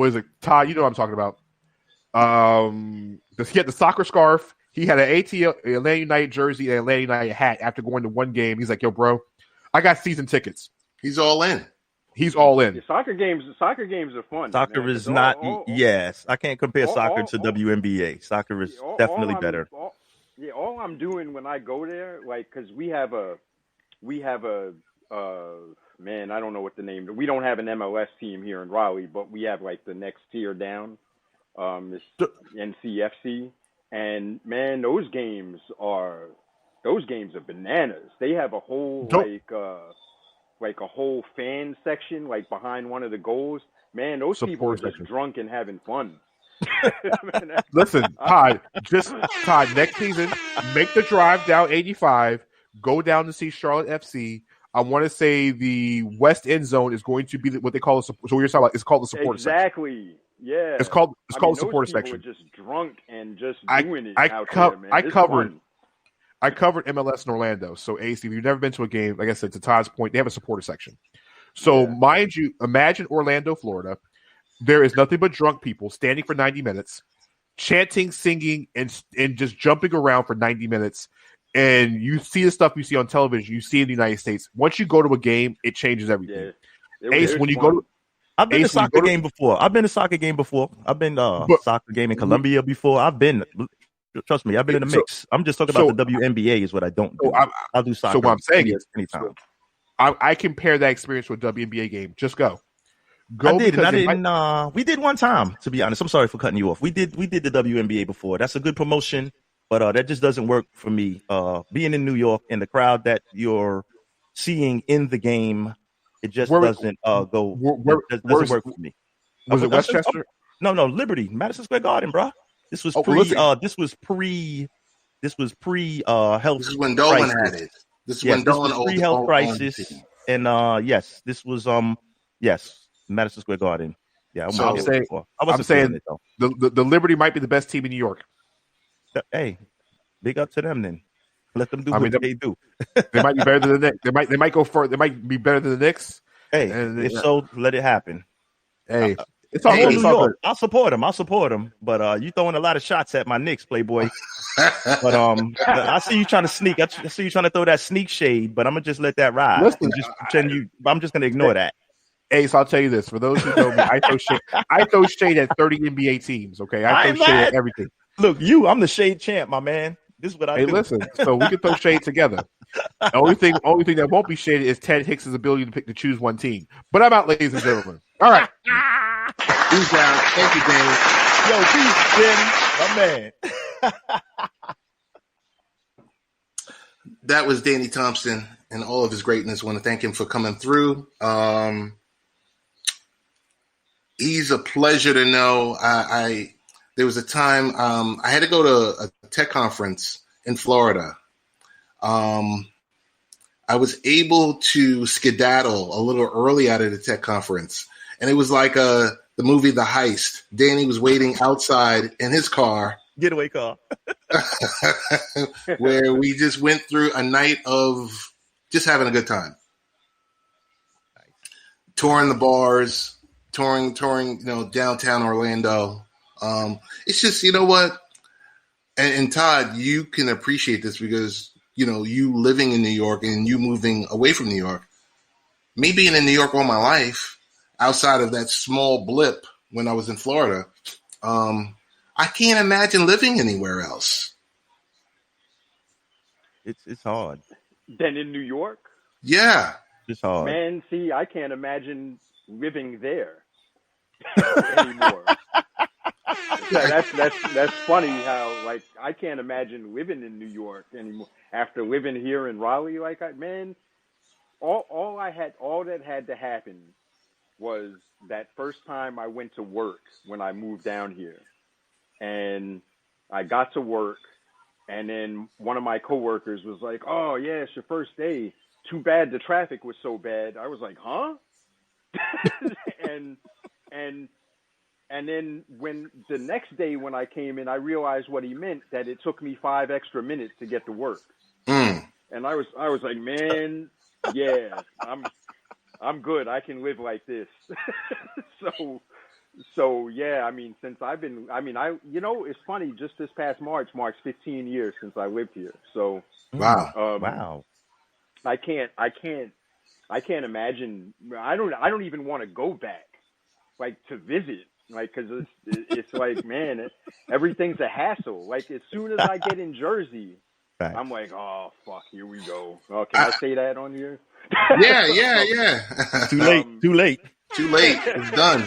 is it, Todd? You know what I'm talking about. He had the soccer scarf. He had an Atlanta United jersey and Atlanta United hat after going to one game. He's like, yo, bro, I got season tickets. He's all in. Yeah, soccer games are fun. Soccer is not. Yes, I can't compare soccer to WNBA. Soccer is definitely better. All I'm doing when I go there, like, because we have a man, I don't know what the name. We don't have an MLS team here in Raleigh, but we have like the next tier down, this NCFC, and man, those games are bananas. They have a whole like a whole fan section like behind one of the goals. Man, those people are just drunk and having fun. Listen, Todd, next season, make the drive down 85, go down to see Charlotte FC. I want to say the West End Zone is going to be what they call so what you're talking about. It's called the supporter section. Exactly. Yeah. It's called the supporter section. Are just drunk and just doing it out there, man. I covered MLS in Orlando. So, Ace, if you've never been to a game, like I said, to Todd's point, they have a supporter section. So, mind you, imagine Orlando, Florida. There is nothing but drunk people standing for 90 minutes, chanting, singing, and just jumping around for 90 minutes. And you see the stuff you see on television, you see in the United States. Once you go to a game, it changes everything. Yeah. Ace, when you go to I've been to a soccer game before. I've been to a soccer game before. I've been soccer game in Colombia before. Trust me, I've been in the mix. I'm just talking about the WNBA is what I don't do. I'll do soccer. So what I'm saying is anytime. I compare that experience with a WNBA game. Just go. I did. And I didn't. We did one time. To be honest, I'm sorry for cutting you off. We did the WNBA before. That's a good promotion, but that just doesn't work for me. Being in New York and the crowd that you're seeing in the game, it just doesn't go. It doesn't work for me. Was it Westchester? No, Liberty, Madison Square Garden, bro. This was pre. This was pre health. This is when Dolan had it. This is when Dolan was pre health crisis, and yes, this was Madison Square Garden. Yeah, I'm saying the Liberty might be the best team in New York. Hey, big up to them then. Let them do what they do. They might be better than the Knicks. They might go further. They might be better than the Knicks. Hey, if so, let it happen. Hey, it's all I'm from good. New York. I'll support him. But you throwing a lot of shots at my Knicks, Playboy. But I see you trying to sneak. I see you trying to throw that sneak shade. But I'm gonna just let that ride. Listen, Just pretend you. I'm just gonna ignore that. Ace, I'll tell you this. For those who know me, I throw shade at 30 NBA teams. Okay, I throw shade at everything. Look, I'm the shade champ, my man. This is what I do. Hey, listen. So we can throw shade together. The only thing that won't be shaded is Ted Hicks' ability to choose one team. But I'm out, ladies and gentlemen. All right. Peace out. Thank you, Danny. Yo, peace, Danny, my man. That was Danny Thompson and all of his greatness. I want to thank him for coming through. He's a pleasure to know. There was a time I had to go to a tech conference in Florida. I was able to skedaddle a little early out of the tech conference, and it was like the movie The Heist. Danny was waiting outside in his car. Getaway car. Where we just went through a night of just having a good time. Touring the bars, touring, downtown Orlando. It's just, you know what? And Todd, you can appreciate this because, you living in New York and you moving away from New York. Me being in New York all my life, outside of that small blip when I was in Florida, I can't imagine living anywhere else. It's hard. Then in New York? Yeah. It's hard. Man, see, I can't imagine living there anymore. That's funny how I can't imagine living in New York anymore after living here in Raleigh. All that had to happen was that first time I went to work when I moved down here, and I got to work, and then one of my coworkers was like, "Oh yeah, it's your first day. Too bad the traffic was so bad." I was like, "Huh?" And then when the next day when I came in, I realized what he meant, that it took me 5 extra minutes to get to work. And I was like, man, yeah, I'm good. I can live like this. So yeah, since it's funny, just this past March marks 15 years since I lived here. So wow. Wow. I can't imagine. I don't even want to go back, to visit, because it's like, man, everything's a hassle. As soon as I get in Jersey, Right. I'm like, oh fuck, here we go. Oh, can I say that on here? Yeah. Too late. Too late. It's done.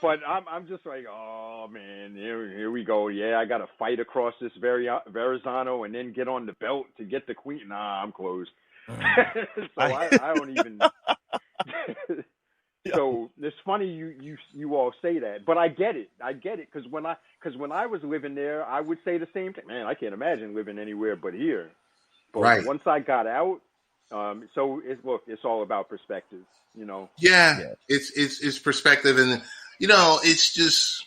But I'm just like, oh man, here we go. Yeah, I got to fight across this Verrazano and then get on the belt to get the Queen. Nah, I'm closed. So I don't even. So it's funny you all say that, but I get it because when I was living there, I would say the same thing. Man, I can't imagine living anywhere but here. But right. Once I got out, it's all about perspective, Yeah. It's perspective, and it's just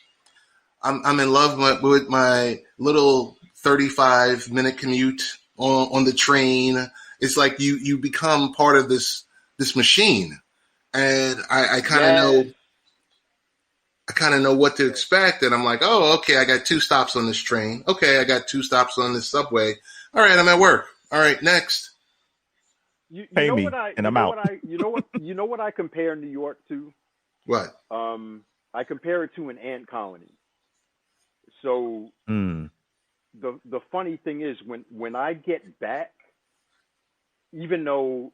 I'm in love with my little 35-minute commute on the train. It's like you become part of this machine. And I kind of know what to expect. And I'm like, oh, okay, I got 2 stops on this train. Okay, I got 2 stops on this subway. All right, I'm at work. All right, next. Pay me, and I'm out. You know what I compare New York to? What? I compare it to an ant colony. So the funny thing is when I get back, even though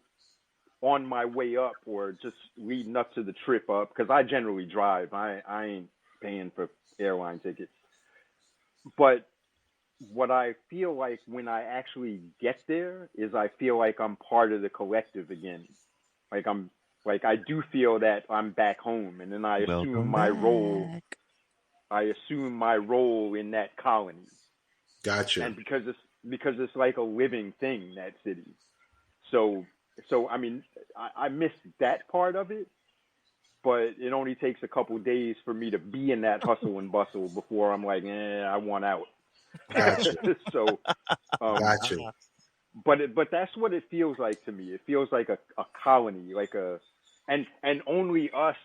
on my way up or just leading up to the trip up, because I generally drive. I ain't paying for airline tickets. But what I feel like when I actually get there is I feel like I'm part of the collective again. I do feel that I'm back home, and then I assume my role. I assume my role in that colony. Gotcha. And because it's like a living thing, that city. So I missed that part of it, but it only takes a couple of days for me to be in that hustle and bustle before I'm like, I want out. Gotcha. So, gotcha. But that's what it feels like to me. It feels like a colony, and only us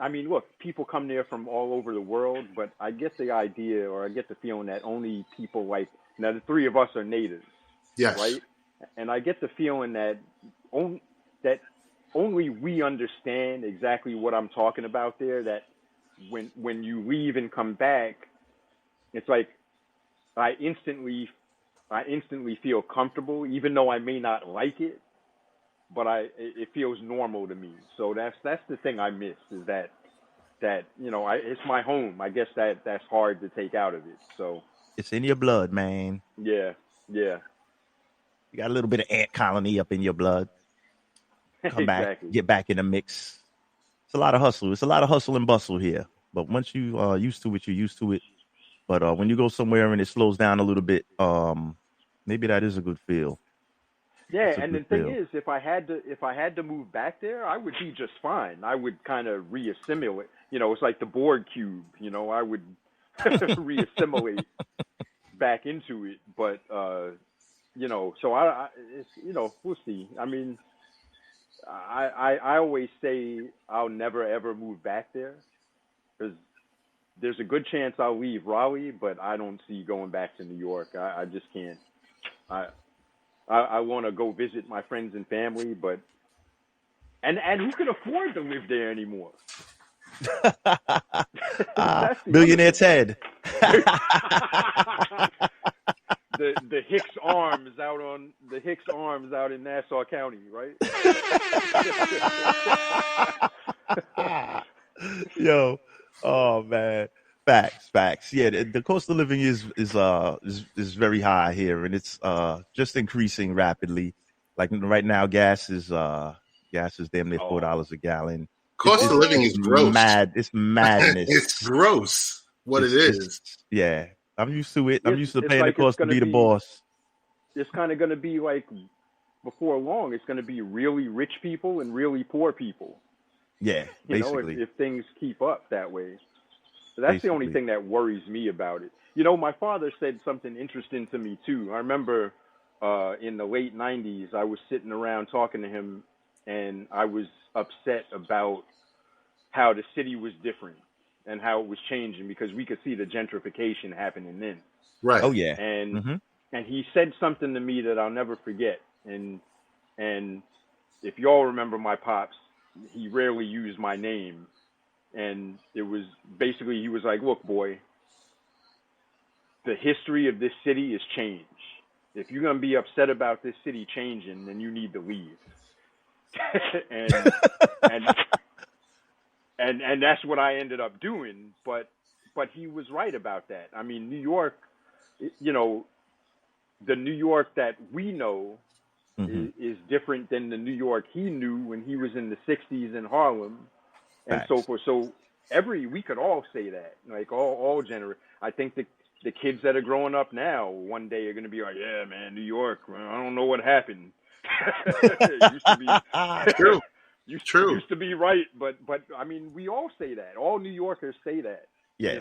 I mean, look, people come there from all over the world, but I get the idea, or I get the feeling that only people like, now the three of us are natives, Yes. right? And I get the feeling that only we understand exactly what I'm talking about there, that when you leave and come back, it's like I instantly feel comfortable, even though I may not like it, but it feels normal to me. So that's the thing I miss, is that it's my home. I guess that's hard to take out of it. So it's in your blood, man. Yeah. You got a little bit of ant colony up in your blood. Come back, get back in the mix. It's a lot of hustle. It's a lot of hustle and bustle here. But once you are used to it, you're used to it. But when you go somewhere and it slows down a little bit, maybe that is a good feel. Yeah, and the thing is, if I had to move back there, I would be just fine. I would kind of reassimilate. It's like the Borg cube. I would reassimilate back into it. But so we'll see. I mean, I always say I'll never ever move back there, because there's a good chance I'll leave Raleigh, but I don't see going back to New York. I just can't. I want to go visit my friends and family, but and who can afford to live there anymore? Billionaire Ted. The Hicks Arms out in Nassau County, right? Yo, oh man, facts. Yeah, the cost of living is very high here, and it's just increasing rapidly. Like right now, gas is damn near $4 a gallon. Cost of living is gross. It's madness. It's gross. It is. Yeah. I'm used to it. I'm used to paying the cost to be the boss. It's kind of going to be like, before long, it's going to be really rich people and really poor people. Yeah, basically. If things keep up that way. So that's the only thing that worries me about it. My father said something interesting to me, too. I remember in the late 90s, I was sitting around talking to him, and I was upset about how the city was different and how it was changing, because we could see the gentrification happening then. Right. Oh yeah. And he said something to me that I'll never forget. And if y'all remember my pops, he rarely used my name. And it was basically, he was like, look, boy, the history of this city is change. If you're going to be upset about this city changing, then you need to leave. And that's what I ended up doing, but he was right about that. I mean, New York, the New York that we know is different than the New York he knew when he was in the 60s in Harlem and so forth. So we could all say that, like all I think the kids that are growing up now one day are going to be like, yeah, man, New York, I don't know what happened. It used to be true. Used to be right, but I mean, we all say that. All New Yorkers say that. Yeah,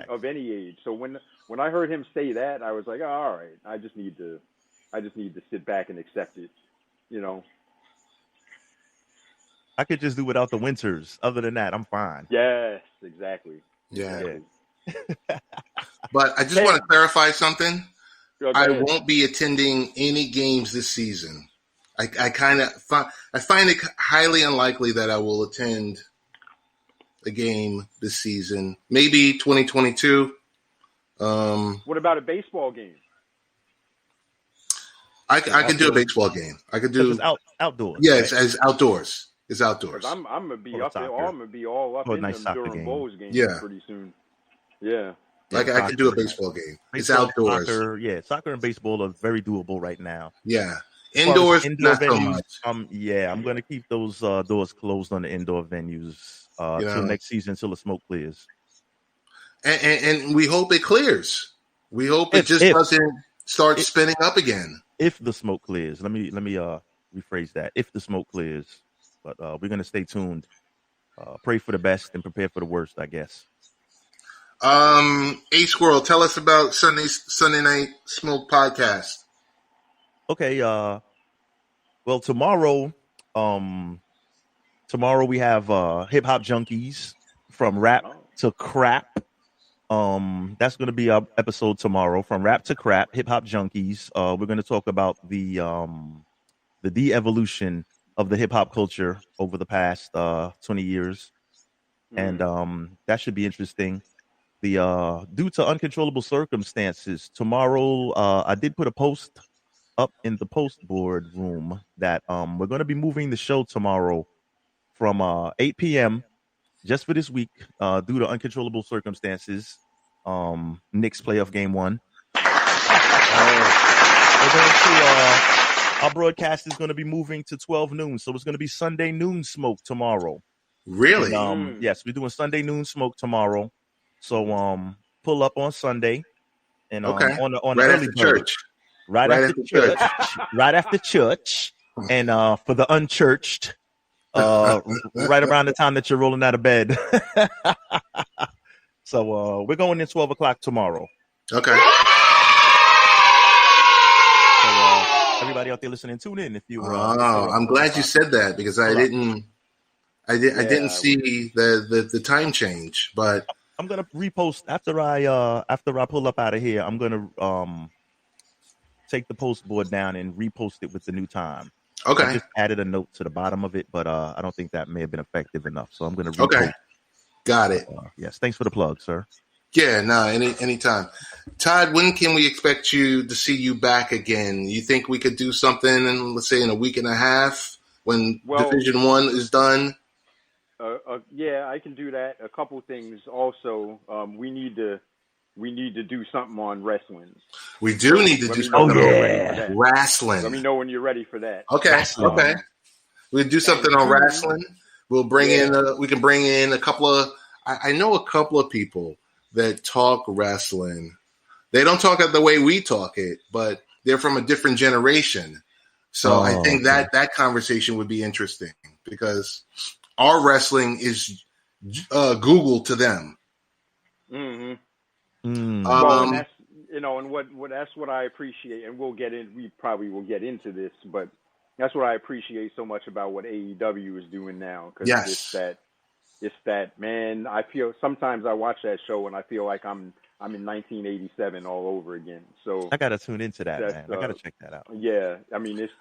of any age. So when I heard him say that, I was like, oh, all right, I just need to sit back and accept it. I could just do without the winters. Other than that, I'm fine. Yes, exactly. Yeah. But I just want to clarify something. I won't be attending any games this season. I find it highly unlikely that I will attend a game this season. Maybe 2022. What about a baseball game? I could do a baseball game. I could do outdoors. Yeah, right? It's outdoors. It's outdoors. I'm gonna be up there. I'm gonna be all up in them during Bulls games pretty soon. Yeah. Like I could do a baseball game. It's outdoors. Soccer and baseball are very doable right now. Yeah. Indoor venues, so much. I'm going to keep those doors closed on the indoor venues till next season, until the smoke clears. And we hope it clears. We hope it doesn't start spinning up again. If the smoke clears, let me rephrase that. If the smoke clears, but we're going to stay tuned. Pray for the best and prepare for the worst, I guess. A Squirrel, tell us about Sunday Night Smoke Podcast. Okay, well, tomorrow, Tomorrow we have Hip Hop Junkies from Rap to Crap. That's going to be our episode tomorrow. From Rap to Crap, Hip Hop Junkies. We're going to talk about the de-evolution of the hip hop culture over the past 20 years, and that should be interesting. The due to uncontrollable circumstances, tomorrow I did put a post up in the post board room that we're going to be moving the show tomorrow from 8 p.m. just for this week due to uncontrollable circumstances. Knicks playoff game 1. We're going to our broadcast is going to be moving to 12 noon, so it's going to be Sunday Noon Smoke tomorrow. Really? And, yes, we're doing Sunday Noon Smoke tomorrow. So pull up on Sunday and on the right early after church. Right after church. Right after church. And for the unchurched, right around the time that you're rolling out of bed. So we're going in 12 o'clock tomorrow. Okay. Everybody out there listening, tune in if you. I'm glad you said that because I didn't see the time change. But I'm gonna repost after I pull up out of here. I'm gonna take the post board down and repost it with the new time. Okay. I just added a note to the bottom of it, but I don't think that may have been effective enough. So I'm gonna repost. Okay. Got it. Yes. Thanks for the plug, sir. Yeah, no, anytime. Todd, when can we expect you to see you back again? You think we could do something in, let's say, in a week and a half when Division 1 is done? Yeah, I can do that. A couple things. Also, we need to do something on wrestling. We do need to do something on wrestling. Let me know when you're ready for that. Okay, wrestling. Okay. We'll do something on wrestling. We'll bring in. We can bring in a couple of. I know a couple of people that talk wrestling. They don't talk it the way we talk it, but they're from a different generation. So I think that conversation would be interesting because our wrestling is Google to them. Mm-hmm. Well, and that's, and what that's what I appreciate, and we probably will get into this, but that's what I appreciate so much about what AEW is doing now. Because it's that, man, I feel sometimes I watch that show and I feel like I'm in 1987 all over again. So I got to tune into that, man. I got to check that out. Yeah. I mean, it's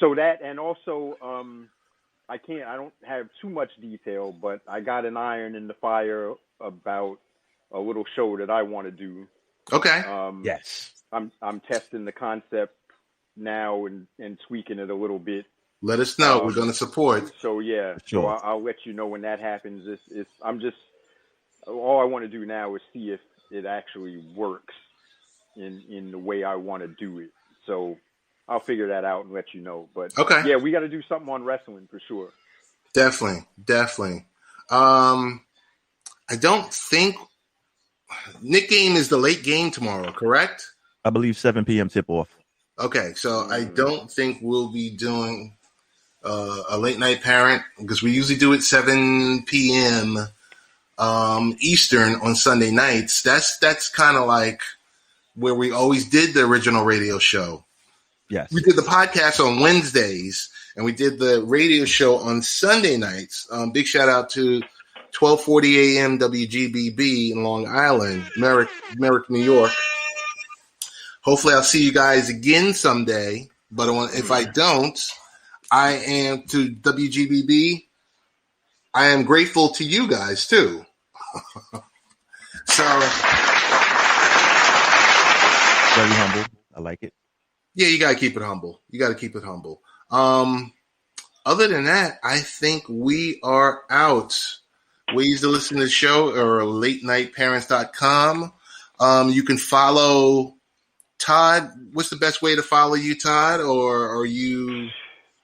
so that, and also, I don't have too much detail, but I got an iron in the fire about a little show that I want to do. Okay. Yes. I'm testing the concept now and tweaking it a little bit. Let us know. We're going to support. So yeah, sure. So I'll let you know when that happens. I'm just all I want to do now is see if it actually works in the way I want to do it. So I'll figure that out and let you know. But okay, yeah, we got to do something on wrestling for sure. Definitely. I don't think Nick game is the late game tomorrow, correct? I believe 7 p.m. tip off. Okay, so I don't think we'll be doing a late night parent because we usually do it 7 p.m. Eastern on Sunday nights. That's kind of like where we always did the original radio show. Yes, we did the podcast on Wednesdays and we did the radio show on Sunday nights. Big shout out to 1240 a.m. WGBB in Long Island, Merrick, New York. Hopefully I'll see you guys again someday. But if I don't, I am to WGBB. I am grateful to you guys too. So very humble. I like it. Yeah, you got to keep it humble. Other than that, I think we are out. Ways to listen to the show are latenightparents.com. You can follow Todd. What's the best way to follow you, Todd? Or are you?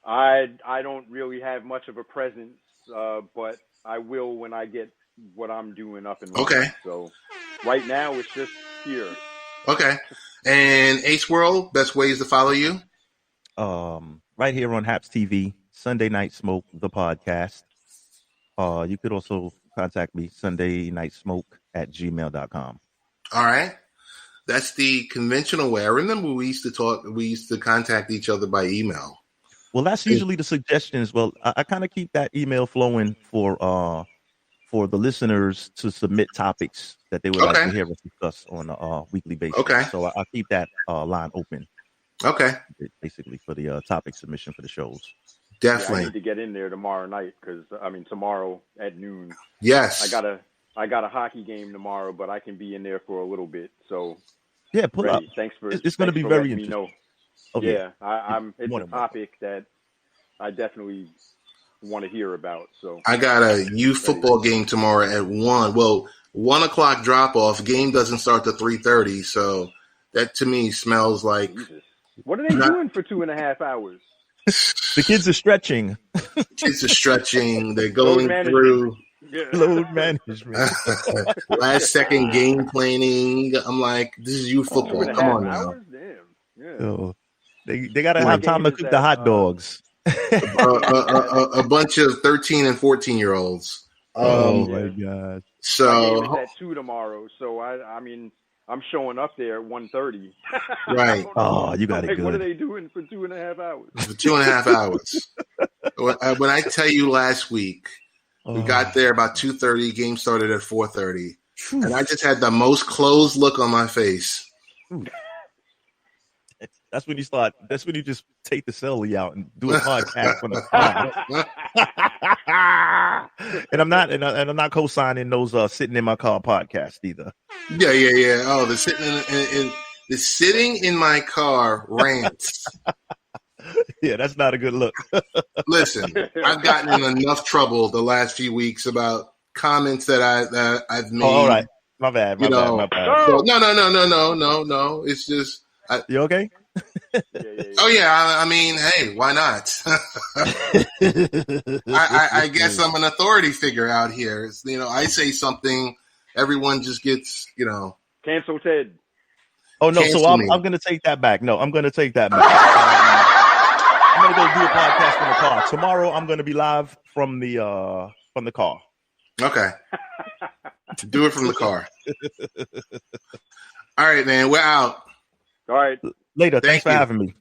I don't really have much of a presence, but I will when I get what I'm doing up and running. Okay. So right now it's just here. Okay. And Ace World, best ways to follow you? Right here on Haps TV, Sunday Night Smoke, the podcast. You could also contact me, SundayNiteSmoke@gmail.com. All right. That's the conventional way. I remember we used to contact each other by email. Well, that's usually the suggestions. Well, I kind of keep that email flowing for the listeners to submit topics that they would like to hear us discuss on a weekly basis. Okay. So I keep that line open. Okay. Basically for the topic submission for the shows. Definitely. Yeah, I need to get in there tomorrow night because tomorrow at noon. Yes. I got a hockey game tomorrow, but I can be in there for a little bit. So yeah, pull up. Thanks for. It's going to be very interesting. Okay. Yeah, it's a topic that I definitely want to hear about. So I got a youth football game tomorrow at 1. Well, 1 o'clock drop off. Game doesn't start to 3:30. So that to me smells like. Jesus. What are they doing for 2.5 hours? The kids are stretching. They're going through load management. Last second game planning. I'm like, this is youth football. Come on now. Damn. Yeah. So they got to have time to cook the hot dogs. A bunch of 13 and 14-year-olds. Oh my God! So it's at 2 tomorrow. So I'm showing up there at 1:30. Right. Oh, you got it good. What are they doing for 2.5 hours? For 2.5 hours. When I tell you last week, we got there about 2:30. Game started at 4:30, and I just had the most closed look on my face. That's when you start. That's when you just take the celly out and do a podcast on the fly. And I'm not co-signing those sitting in my car podcast either. Yeah. Oh, the sitting in my car rants. Yeah, that's not a good look. Listen, I've gotten in enough trouble the last few weeks about comments that I've made. Oh, all right, my bad. My bad. So, no. It's just. You okay? Oh yeah, I mean, hey, why not? I guess I'm an authority figure out here. I say something, everyone just gets, Cancel Ted. Oh no, so I'm going to take that back. No, I'm going to take that back. I'm going to go do a podcast from the car tomorrow. I'm going to be live from the car. Okay, do it from the car. All right, man, we're out. All right. Later. Thanks for having me.